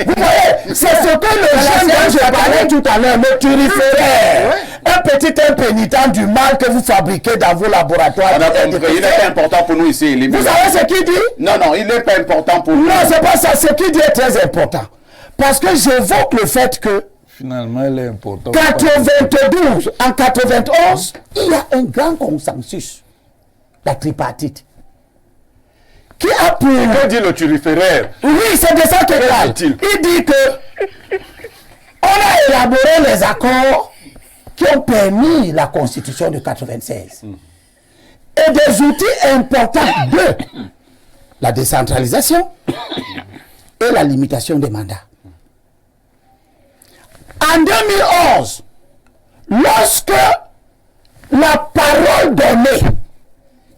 Speaker 6: Vous voyez, c'est ce que le jeune dont je parlais tout à l'heure, le turiféraire, un petit impénitent du mal que vous fabriquez dans vos laboratoires.
Speaker 1: On a compris, il n'est pas important pour nous ici.
Speaker 6: Vous savez ce qu'il dit?
Speaker 1: Non, il n'est pas important pour nous.
Speaker 6: Non, c'est pas ça, ce qu'il dit est très important. Parce que j'évoque le fait que
Speaker 5: Finalement, elle est importante.
Speaker 6: 92, en 91, il y a un grand consensus, la tripartite, qui a pour...
Speaker 4: Que dit le turiféraire?
Speaker 6: Oui, c'est de ça qu'il parle.
Speaker 4: dit-il?
Speaker 6: Il dit que on a élaboré les accords qui ont permis la constitution de 96. Et des outils importants de la décentralisation et la limitation des mandats. En 2011, lorsque la parole donnée,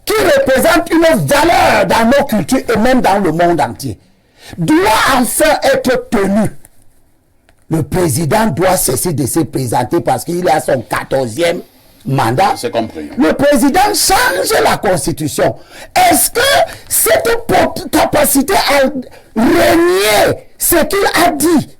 Speaker 6: qui représente une valeur dans nos cultures et même dans le monde entier, doit enfin être tenue, le président doit cesser de se présenter parce qu'il a son 14e mandat.
Speaker 1: C'est compris.
Speaker 6: Le président change la constitution. Est-ce que cette capacité à renier ce qu'il a dit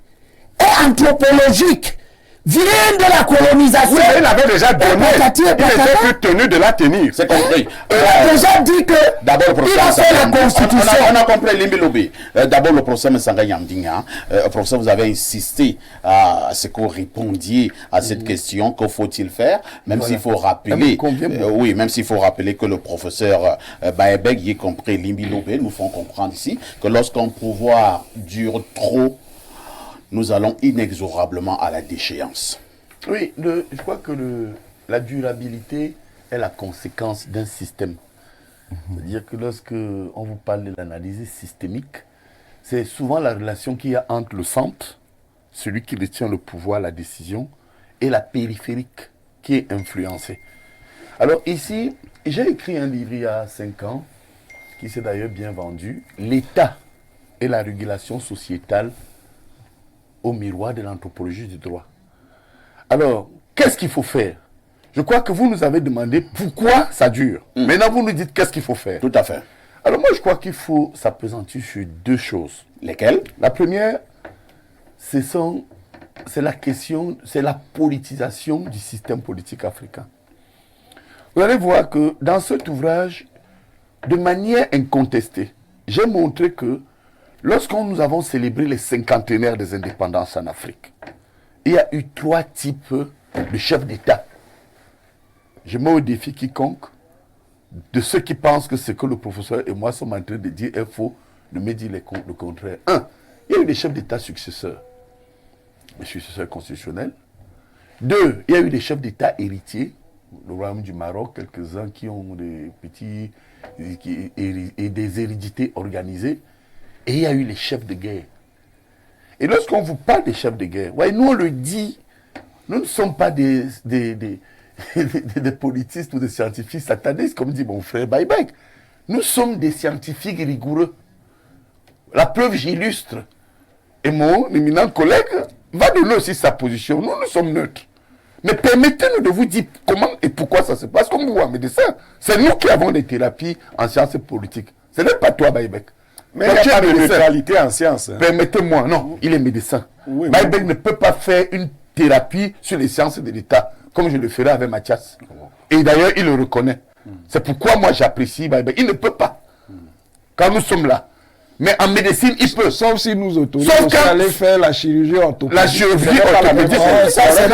Speaker 6: est anthropologique, vient de la colonisation?
Speaker 4: Oui, il avait déjà donné. Il était plus tenu de la tenir.
Speaker 1: C'est compris.
Speaker 6: Il a déjà dit que
Speaker 1: D'abord, le
Speaker 6: il a
Speaker 1: professeur
Speaker 6: fait la constitution.
Speaker 1: on a compris Limbi Lobi. D'abord, le professeur Messanga Yamdinga. Professeur, vous avez insisté à ce que vous répondiez à cette question. Que faut-il faire? Même s'il faut rappeler, oui, même s'il faut rappeler que le professeur Baebek, y compris Limbi Lobi, nous font comprendre ici que lorsqu'un pouvoir dure trop, nous allons inexorablement à la déchéance.
Speaker 2: Oui, je crois que la durabilité est la conséquence d'un système. C'est-à-dire que lorsque on vous parle de l'analyse systémique, c'est souvent la relation qu'il y a entre le centre, celui qui détient le pouvoir, la décision, et la périphérique qui est influencée. Alors ici, j'ai écrit un livre il y a 5 ans, qui s'est d'ailleurs bien vendu, L'État et la régulation sociétale au miroir de l'anthropologie du droit. Alors, qu'est-ce qu'il faut faire? Je crois que vous nous avez demandé pourquoi ça dure. Maintenant, vous nous dites qu'est-ce qu'il faut faire.
Speaker 1: Tout à fait.
Speaker 2: Alors moi, je crois qu'il faut s'appesantir sur 2 choses.
Speaker 1: Lesquelles?
Speaker 2: La première, c'est la question, c'est la politisation du système politique africain. Vous allez voir que dans cet ouvrage, de manière incontestée, j'ai montré que lorsque nous avons célébré les 50aires des indépendances en Afrique, il y a eu 3 types de chefs d'État. Je mets au défi quiconque de ceux qui pensent que ce que le professeur et moi sommes en train de dire est faux, de me dire le contraire. 1. Il y a eu des chefs d'État successeurs, les successeurs constitutionnels. 2. Il y a eu des chefs d'État héritiers, le royaume du Maroc, quelques-uns qui ont des petits et des héredités organisées. Et il y a eu les chefs de guerre. Et lorsqu'on vous parle des chefs de guerre, ouais, nous on le dit, nous ne sommes pas des politistes ou des scientifiques satanistes, comme dit mon frère Baïbek. Nous sommes des scientifiques rigoureux. La preuve, j'illustre. Et mon éminent collègue va donner aussi sa position. Nous sommes neutres. Mais permettez-nous de vous dire comment et pourquoi ça se passe. Comme vous, un médecin, c'est nous qui avons des thérapies en sciences politiques. Ce n'est pas toi, Baïbek.
Speaker 4: Mais il n'y a pas de neutralité en science.
Speaker 2: Permettez-moi, non, il est médecin.
Speaker 4: Oui,
Speaker 2: Baïbek ne peut pas faire une thérapie sur les sciences de l'État, comme je le ferai avec Mathias. Et d'ailleurs, il le reconnaît. C'est pourquoi moi j'apprécie Baïbek. Il ne peut pas. Quand nous sommes là. Mais en médecine, il peut.
Speaker 5: Sauf si nous autorisons
Speaker 2: Sauf
Speaker 5: à aller faire la chirurgie orthopédique.
Speaker 2: La chirurgie orthopédique.
Speaker 6: Ça, c'est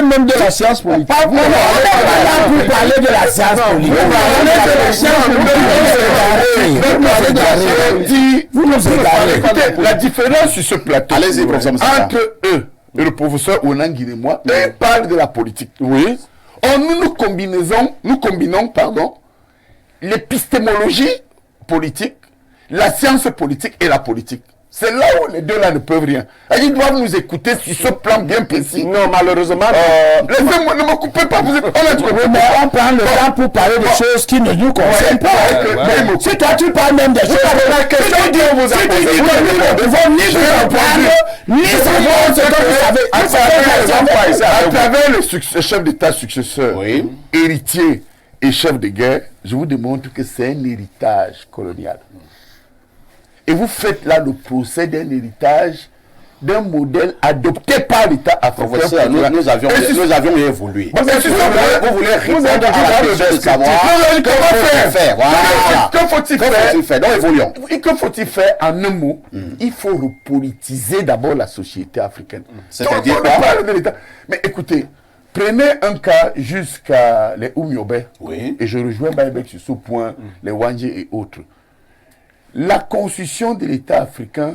Speaker 5: même de la science politique.
Speaker 6: Vous parlez de la science politique.
Speaker 2: Vous nous égarez. La différence sur ce plateau entre eux et le professeur Onangui et moi, ils parlent de la politique. Oui. Nous combinons, l'épistémologie politique, la science politique et la politique. C'est là où les deux là ne peuvent rien. Et ils doivent nous écouter sur ce plan bien précis.
Speaker 4: Non, malheureusement.
Speaker 2: Laissez-moi, ne me coupez pas, vous êtes honnête.
Speaker 6: Mais on prend le temps pour parler de choses qui ne nous concernent pas. Si toi tu parles même des choses,
Speaker 4: la question que vous avez posée,
Speaker 6: ni vous comprendre, ni savoir ce que vous savez.
Speaker 2: À travers le chef d'État successeur,
Speaker 1: Oui.
Speaker 2: héritier et chef de guerre, je vous démontre que c'est un héritage colonial. Et vous faites là le procès d'un héritage, d'un modèle adopté par l'État africain.
Speaker 1: Professeur, nous avions évolué.
Speaker 2: Vous
Speaker 1: voulez répondre à la question de savoir comment faire. Voilà.
Speaker 2: Que faut-il faire?
Speaker 1: Donc évoluons.
Speaker 2: Et que faut-il faire en un mot? Il faut repolitiser d'abord la société africaine.
Speaker 1: C'est-à-dire
Speaker 2: Tout le monde
Speaker 1: quoi?
Speaker 2: parle de l'État. Mais écoutez, prenez un cas jusqu'à les Oumiobe.
Speaker 1: Oui.
Speaker 2: Et je rejoins Baïbek sur ce point, les Wandji et autres. La constitution de l'État africain,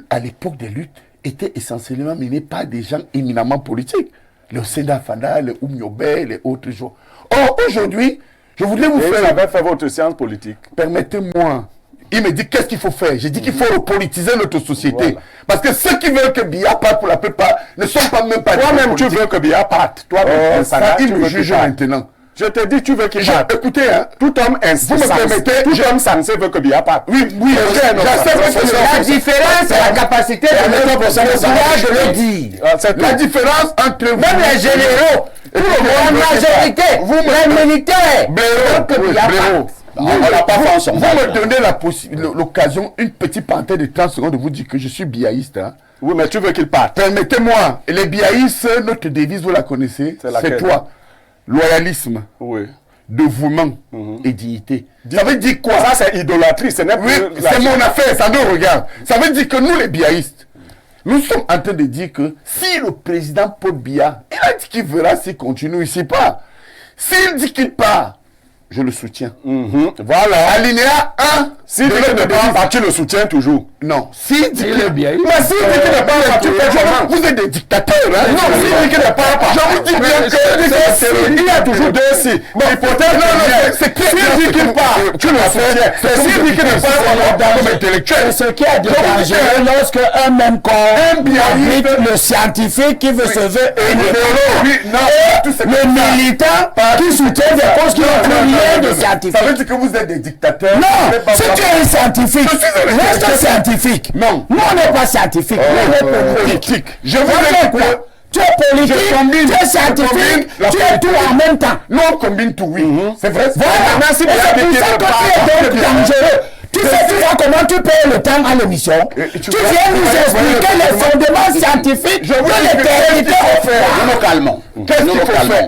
Speaker 2: à l'époque des luttes, était essentiellement menée par des gens éminemment politiques. Le Sénat Fanda, les Oumiobe, les autres gens. Or, aujourd'hui, je voudrais vous
Speaker 4: Vous
Speaker 2: faire...
Speaker 4: avez fait votre séance politique.
Speaker 2: Permettez-moi. Il me dit qu'est-ce qu'il faut faire. J'ai dit qu'il faut repolitiser notre société.
Speaker 4: Voilà.
Speaker 2: Parce que ceux qui veulent que Biya parte pour la plupart ne sont pas même pas...
Speaker 4: Toi-même, tu veux que Biya parte. Toi-même,
Speaker 2: ça, il
Speaker 4: tu
Speaker 2: me
Speaker 4: veux
Speaker 2: juge
Speaker 4: qu'il parte.
Speaker 2: maintenant.
Speaker 4: Je te dis, tu veux qu'il parte.
Speaker 2: Écoutez, hein,
Speaker 4: Tout homme
Speaker 2: vous me permettez,
Speaker 4: tout homme censé veut que Biya parte.
Speaker 2: oui,
Speaker 3: La différence, c'est la capacité de le dire.
Speaker 2: la différence entre vous...
Speaker 3: Même les généraux, tout le monde, la majorité, les militaires,
Speaker 2: Blaireau,
Speaker 1: On n'a pas fait en son
Speaker 2: vous me donnez l'occasion, une petite parenthèse de 30 secondes de vous dire que je suis biaïste. Hein.
Speaker 4: Oui, mais tu veux qu'il parte.
Speaker 2: Permettez-moi, les biaïstes, notre devise, vous la connaissez,
Speaker 4: C'est laquelle?
Speaker 2: c'est toi. Loyalisme,
Speaker 4: Oui.
Speaker 2: dévouement et dignité. Ça veut dire quoi?
Speaker 4: Ça, c'est idolâtrie. Ce n'est
Speaker 2: Oui,
Speaker 4: plus
Speaker 2: c'est mon affaire, ça nous regarde. Ça veut dire que nous, les biaïstes, nous sommes en train de dire que si le président Paul Biya, il a dit qu'il verra s'il continue ici pas. S'il dit qu'il part, je le soutiens.
Speaker 4: Voilà.
Speaker 2: Alinéa 1.
Speaker 4: S'il dit qu'il ne part pas, tu le soutiens toujours.
Speaker 2: Non. S'il dit qu'il
Speaker 3: bien.
Speaker 2: Mais s'il dit qu'il ne part pas, tu fais comment? Vous êtes des dictateurs, hein? Non, s'il dit qu'il ne part pas, je vous dis bien que
Speaker 4: Il y a toujours deux si. L'hypothèse,
Speaker 2: c'est
Speaker 4: s'il dit qu'il part, tu le soutiens. S'il dit qu'il ne part pas, comme intellectuel.
Speaker 6: C'est ce qui est dangereux lorsque un même corps abrite le scientifique qui veut se veut le militant qui soutient des causes qui n'ont plus rien de scientifique.
Speaker 2: Ça veut dire que vous êtes des dictateurs.
Speaker 6: Non, si tu es un scientifique, reste scientifique.
Speaker 2: Non.
Speaker 6: Nous, on n'est pas scientifique. Nous, on est politique.
Speaker 2: Je vous
Speaker 6: dis
Speaker 2: dis
Speaker 6: quoi?
Speaker 2: que
Speaker 6: Tu es politique, tu es scientifique, tu es tout en même temps.
Speaker 2: nous on combine tout, oui. C'est vrai.
Speaker 6: Voilà.
Speaker 2: Merci
Speaker 6: Et c'est pour ça que tu es donc dangereux. Tu vois comment tu perds le temps à l'émission. Tu viens nous expliquer les fondements scientifiques de l'éternité.
Speaker 1: Nous nous calmons.
Speaker 2: Qu'est-ce
Speaker 1: Nous
Speaker 2: qu'il
Speaker 1: nous
Speaker 2: faut faire?
Speaker 1: calmons.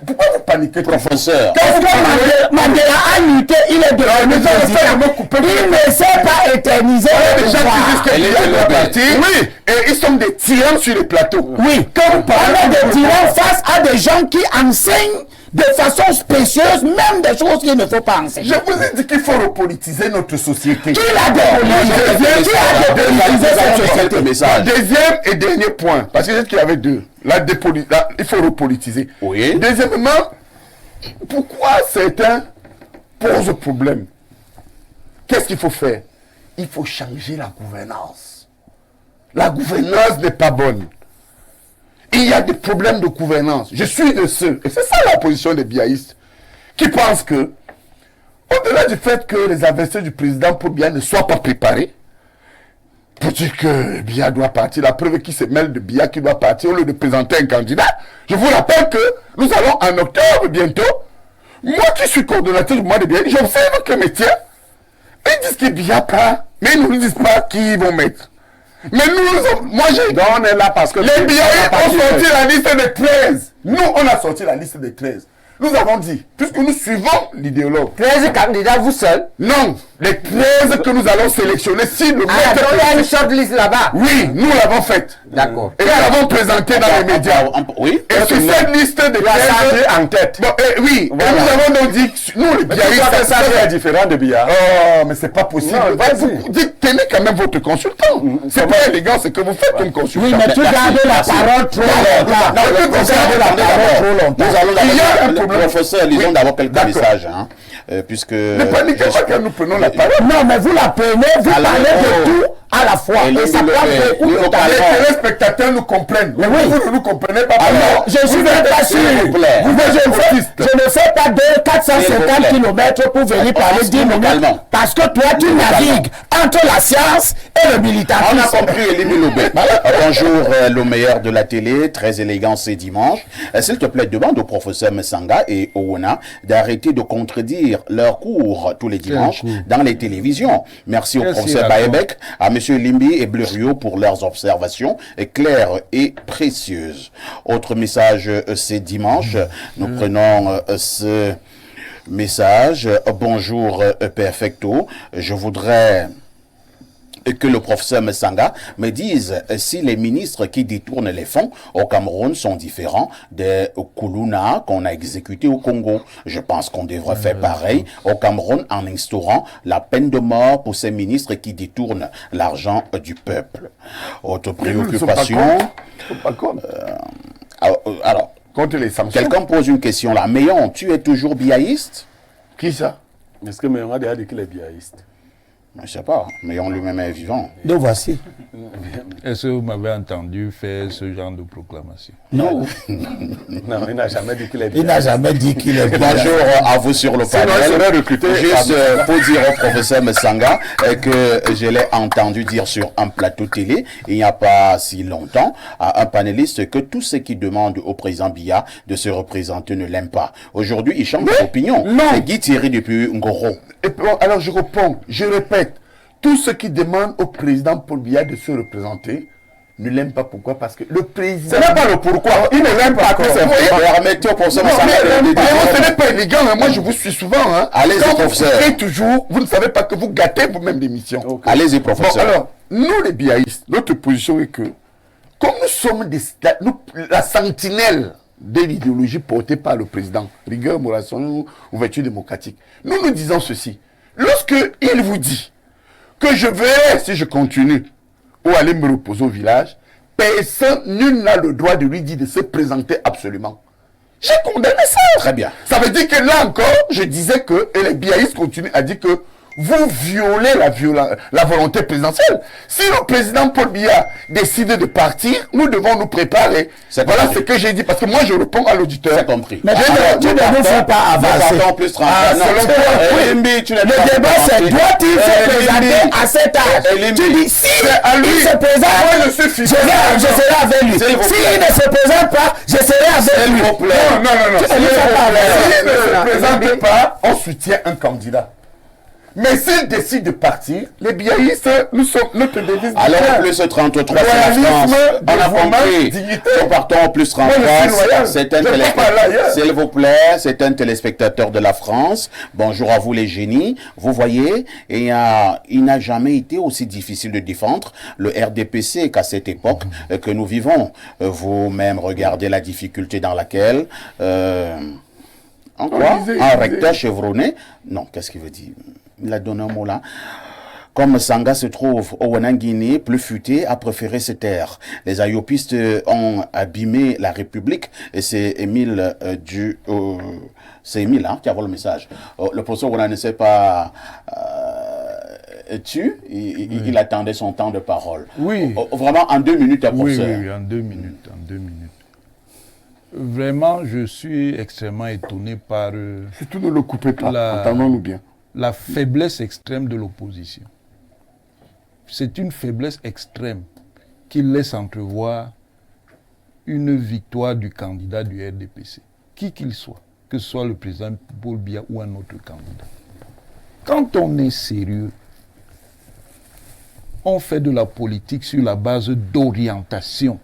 Speaker 2: Pourquoi vous paniquez?
Speaker 1: Professeur,
Speaker 6: Qu'est-ce que Mandela a lutté? Il est devenu président. Il ne s'est pas éternisé.
Speaker 2: Il y a des gens qui disent qu'il y a le parti. Oui, et ils sont des tyrans sur les plateaux.
Speaker 6: Oui, on est des tyrans face à des gens qui enseignent de façon spécieuse, même des choses qu'il ne faut pas enseigner.
Speaker 2: Je vous ai dit qu'il faut repolitiser notre société.
Speaker 6: Qui l'a dépolitisé? Qui a dépolitisé cette société?
Speaker 1: quelques messages.
Speaker 2: Deuxième et dernier point, parce que j'ai dit qu'il y avait deux. Il faut repolitiser.
Speaker 1: Oui.
Speaker 2: Deuxièmement, pourquoi certains posent problème? Qu'est-ce qu'il faut faire? Il faut changer la gouvernance. La gouvernance n'est pas bonne. Il y a des problèmes de gouvernance. Je suis de ceux, et c'est ça la position des biaïstes, qui pensent que, au-delà du fait que les adversaires du président Paul Biya ne soient pas préparés, pour dire que Biya doit partir, la preuve qui se mêle de Biya qui doit partir au lieu de présenter un candidat. Je vous rappelle que nous allons en octobre bientôt. Moi qui suis coordonnateur du mois de Biya, j'observe que mes tiens, ils disent que Biya part, mais ils ne nous disent pas qui ils vont mettre. Mais nous, moi j'ai...
Speaker 4: Donc on est là parce que...
Speaker 2: Les Biaïs ont sorti la liste des 13. Nous, on a sorti la liste des 13. Nous avons dit, puisque nous suivons l'idéologue.
Speaker 3: 13 candidats, vous seul.
Speaker 2: Non, les 13 que nous allons sélectionner, si le
Speaker 3: Ah, donc il y a une shortlist là-bas.
Speaker 2: Oui, nous l'avons faite.
Speaker 3: D'accord.
Speaker 2: Et nous l'avons présentée dans les médias.
Speaker 1: Oui.
Speaker 2: Et sur cette liste de 13
Speaker 4: en tête.
Speaker 2: Bon, oui,
Speaker 4: Voilà.
Speaker 2: et nous avons donc dit, nous les
Speaker 4: Mais
Speaker 2: Biaïs,
Speaker 4: ça c'est différent de Biya.
Speaker 2: Oh, mais c'est pas possible.
Speaker 4: Non, vas-y.
Speaker 2: Vous dites, tenez quand même votre consultant. C'est pas élégant ce que vous faites comme consultant.
Speaker 6: Oui, mais tu gardes la parole trop longtemps.
Speaker 2: Non,
Speaker 6: Tu gardes la parole trop longtemps.
Speaker 1: Nous allons
Speaker 2: Il y a un
Speaker 1: d'abord,
Speaker 2: problème.
Speaker 1: professeur, lisons
Speaker 2: Oui.
Speaker 1: d'abord quelques
Speaker 2: D'accord.
Speaker 1: messages. Hein. puisque...
Speaker 4: Ne paniquez pas quand nous prenons la parole.
Speaker 3: Non, mais vous la prenez, vous parlez de tout à la fois. Et ça prend beaucoup de temps.
Speaker 4: Les téléspectateurs nous comprennent. Mais
Speaker 3: oui.
Speaker 4: Vous ne nous comprenez pas.
Speaker 3: Alors, je suis même pas sûr. Je ne fais pas 450 km pour venir parler 10 minutes. Parce que toi, tu navigues entre la science et le militarisme.
Speaker 1: On a compris, Elimi Lobé. Bonjour, le meilleur de la télé, très élégant, c'est dimanche. S'il te plaît, demande au professeur Messanga et Owona d'arrêter de contredire leurs cours tous les dimanches dans les télévisions. Merci au professeur Baebek, à M. Limbi et Blériot pour leurs observations claires et précieuses. Autre message, c'est dimanche. Nous prenons ce message. Bonjour, Perfecto. Je voudrais que le professeur Messanga me dise si les ministres qui détournent les fonds au Cameroun sont différents des Kuluna qu'on a exécutés au Congo. Je pense qu'on devrait faire pareil au Cameroun en instaurant la peine de mort pour ces ministres qui détournent l'argent du peuple. Autre préoccupation. Alors,
Speaker 4: contre les sanctions.
Speaker 1: Quelqu'un pose une question là. Méon, tu es toujours biaïste?
Speaker 4: Qui ça? Est-ce que Méon a déjà dit qu'il est biaïste?
Speaker 1: Je ne sais pas, mais on lui-même est vivant.
Speaker 6: Donc voici.
Speaker 5: Est-ce que vous m'avez entendu faire ce genre de proclamation?
Speaker 6: Non.
Speaker 4: Non, il n'a jamais dit qu'il est biaïste.
Speaker 6: Il n'a jamais dit qu'il est biaïste.
Speaker 1: Bonjour à vous sur le panel. Juste pour dire au professeur Messanga que je l'ai entendu dire sur un plateau télé, il n'y a pas si longtemps, à un panéliste que tous ceux qui demandent au président Biya de se représenter ne l'aiment pas. Aujourd'hui, il change d'opinion. C'est Guy Thierry depuis Ngoro.
Speaker 4: Et bon, alors je réponds, je répète, tous ceux qui demandent au président Paul Biya de se représenter ne l'aiment pas. Pourquoi? Parce que le président...
Speaker 1: Ce n'est pas le pourquoi. Il ne l'aime pas. Permettez au professeur Messanga.
Speaker 4: Ce n'est pas élégant. Moi, je vous suis souvent.
Speaker 1: Allez-y, professeur.
Speaker 4: Toujours, vous ne savez pas que vous gâtez vous-même l'émission.
Speaker 1: Allez-y, professeur.
Speaker 4: Bon, alors, nous les biaïstes, notre position est que, comme nous sommes la sentinelle de l'idéologie portée par le président, rigueur, moderation, ouverture démocratique, nous disons ceci. Lorsque il vous dit que je vais, si je continue, ou aller me reposer au village, personne, nul n'a le droit de lui dire de se présenter absolument. J'ai condamné ça.
Speaker 1: Très bien.
Speaker 4: Ça veut dire que là encore, je disais que, et les biaïstes continuent à dire que vous violez la volonté présidentielle. Si le président Paul Biya décide de partir, nous devons nous préparer. Voilà ce que j'ai dit, parce que moi je réponds à l'auditeur.
Speaker 1: C'est compris.
Speaker 3: Mais tu ne nous fais pas avancer. Le débat c'est doit-il se présenter à cet âge? Tu dis si il se présente, je serai avec lui. S'il ne se présente pas, je serai avec lui.
Speaker 4: Non. S'il ne se présente pas, on soutient un candidat. Mais s'il décide de partir, les biaïstes, nous sommes notre devise.
Speaker 1: Alors, plus 33, c'est la France. On a compris. Nous partons au plus 33. S'il vous plaît, c'est un téléspectateur de la France. Bonjour à vous les génies. Vous voyez, il n'a jamais été aussi difficile de défendre le RDPC qu'à cette époque que nous vivons. Vous-même, regardez la difficulté dans laquelle... en quoi? Un recteur chevronné? Non, qu'est-ce qu'il veut dire? Il a donné un mot là. Comme Sanga se trouve au Wanangini, plus futé, a préféré se taire. Les ayopistes ont abîmé la République et c'est Émile c'est Émile qui a le message. Le professeur Wana ne sait pas il attendait son temps de parole.
Speaker 5: Oui.
Speaker 1: Vraiment en 2 minutes, professeur.
Speaker 5: Oui, en 2 minutes. Vraiment, je suis extrêmement étonné par...
Speaker 4: Surtout ne le coupez pas, entendons-nous bien.
Speaker 5: La faiblesse extrême de l'opposition. C'est une faiblesse extrême qui laisse entrevoir une victoire du candidat du RDPC, qui qu'il soit, que ce soit le président Paul Biya ou un autre candidat. Quand on est sérieux, on fait de la politique sur la base d'orientation.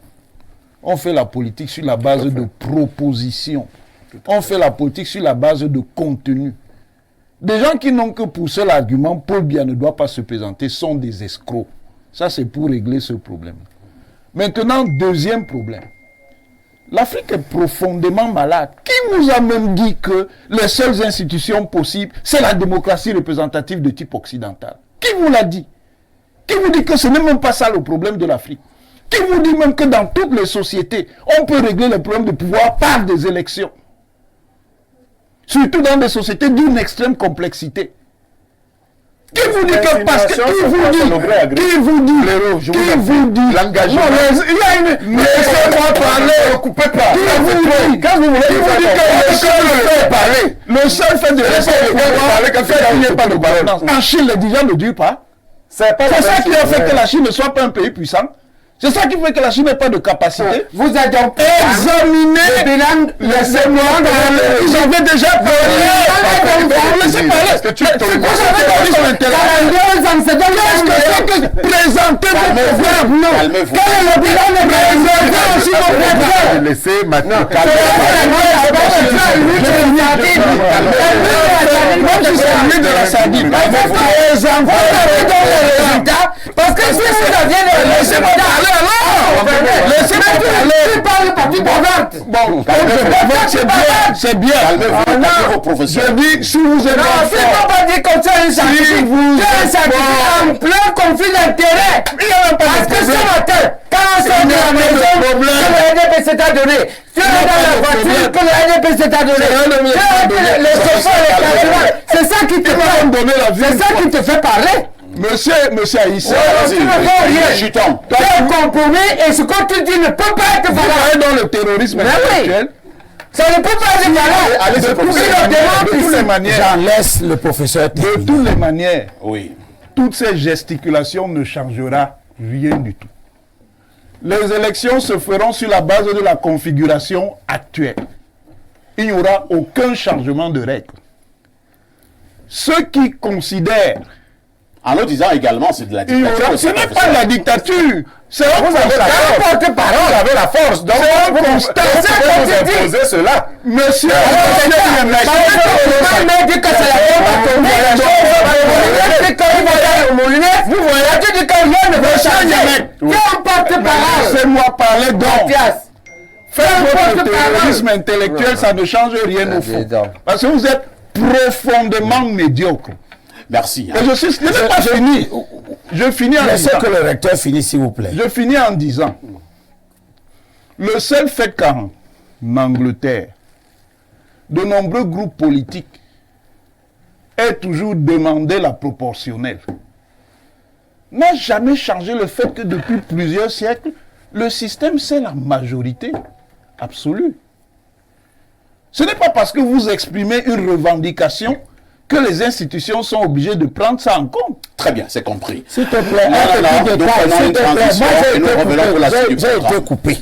Speaker 5: On fait la politique sur la base de propositions. On fait la politique sur la base de contenu. Des gens qui n'ont que poussé l'argument Paul Biya ne doit pas se présenter sont des escrocs. Ça, c'est pour régler ce problème. Maintenant, deuxième problème. L'Afrique est profondément malade. Qui vous a même dit que les seules institutions possibles, c'est la démocratie représentative de type occidental? Qui vous l'a dit? Qui vous dit que ce n'est même pas ça le problème de l'Afrique? Qui vous dit même que dans toutes les sociétés, on peut régler les problèmes de pouvoir par des élections? surtout dans des sociétés d'une extrême complexité. Qui vous dit que parce que qui vous dit l'engagement, il y a une laissez-moi parler, coupez pas. Qui vous dit que le seul fait parler, le seul fait de laisser parler quand il n'y a pas de gouvernance. En Chine, les dirigeants ne durent pas. C'est ça qui a fait que la Chine ne soit pas un pays puissant. C'est ça qui fait que la Chine n'a pas de capacité.
Speaker 3: Vous êtes donc
Speaker 5: examiné le bilan. Laissez-moi parler. J'avais déjà parlé. Laissez parler. Est-ce que tu es terrorisme intellectuel? Qu'est-ce que présenter vos programmes? Non. Quel est le bilan de présenter aussi vos programmes?
Speaker 2: Laissez maintenant.
Speaker 3: Parce que si vous aviez le laissez-moi parler.
Speaker 5: Laissez-moi parler. Bon, c'est bien. Je dis, si vous êtes
Speaker 3: non, c'est pas dire comme ça un scientifique. En plein conflit d'intérêt. Parce que ce matin, quand on sort de la maison, que le NDP s'est donné, tu es dans la voiture, que le NDP s'est donné, les chauffeurs, les carburants, c'est ça qui te fait parler.
Speaker 5: Monsieur Aïssa,
Speaker 3: tu ne fais rien. Tu es compromis et ce que tu dis ne peut pas être valable.
Speaker 5: Dans le terrorisme intellectuel.
Speaker 3: Ça ne peut pas être valable.
Speaker 5: De toutes les manières,
Speaker 6: j'en laisse le professeur.
Speaker 5: De toutes les manières,
Speaker 1: Oui.
Speaker 5: toutes ces gesticulations ne changera rien du tout. Les élections se feront sur la base de la configuration actuelle. Il n'y aura aucun changement de règles. Ceux qui considèrent
Speaker 1: En le disant également, c'est de la dictature.
Speaker 5: Ce n'est pas la dictature. C'est un porte-parole.
Speaker 4: Vous avez la force. Donc,
Speaker 5: c'est un constat.
Speaker 4: Vous imposez cela.
Speaker 5: Monsieur,
Speaker 3: vous voyez, tu dis que rien ne va changer. C'est un porte-parole.
Speaker 5: Laissez-moi parler donc. Faire votre terrorisme intellectuel, ça ne change rien au fond. Parce que vous êtes profondément médiocre.
Speaker 1: Merci.
Speaker 5: Et je n'ai pas fini. Je finis en
Speaker 6: Laissez
Speaker 5: disant.
Speaker 6: que le recteur finisse, s'il vous plaît.
Speaker 5: Je finis en disant. Le seul fait qu'en Angleterre, de nombreux groupes politiques aient toujours demandé la proportionnelle n'a jamais changé le fait que depuis plusieurs siècles, le système, c'est la majorité absolue. Ce n'est pas parce que vous exprimez une revendication que les institutions sont obligées de prendre ça en compte.
Speaker 1: Très bien, c'est compris.
Speaker 6: S'il te plaît,
Speaker 1: Nous prenons une transition et nous revenons pour la suite du programme.
Speaker 6: J'ai été coupé.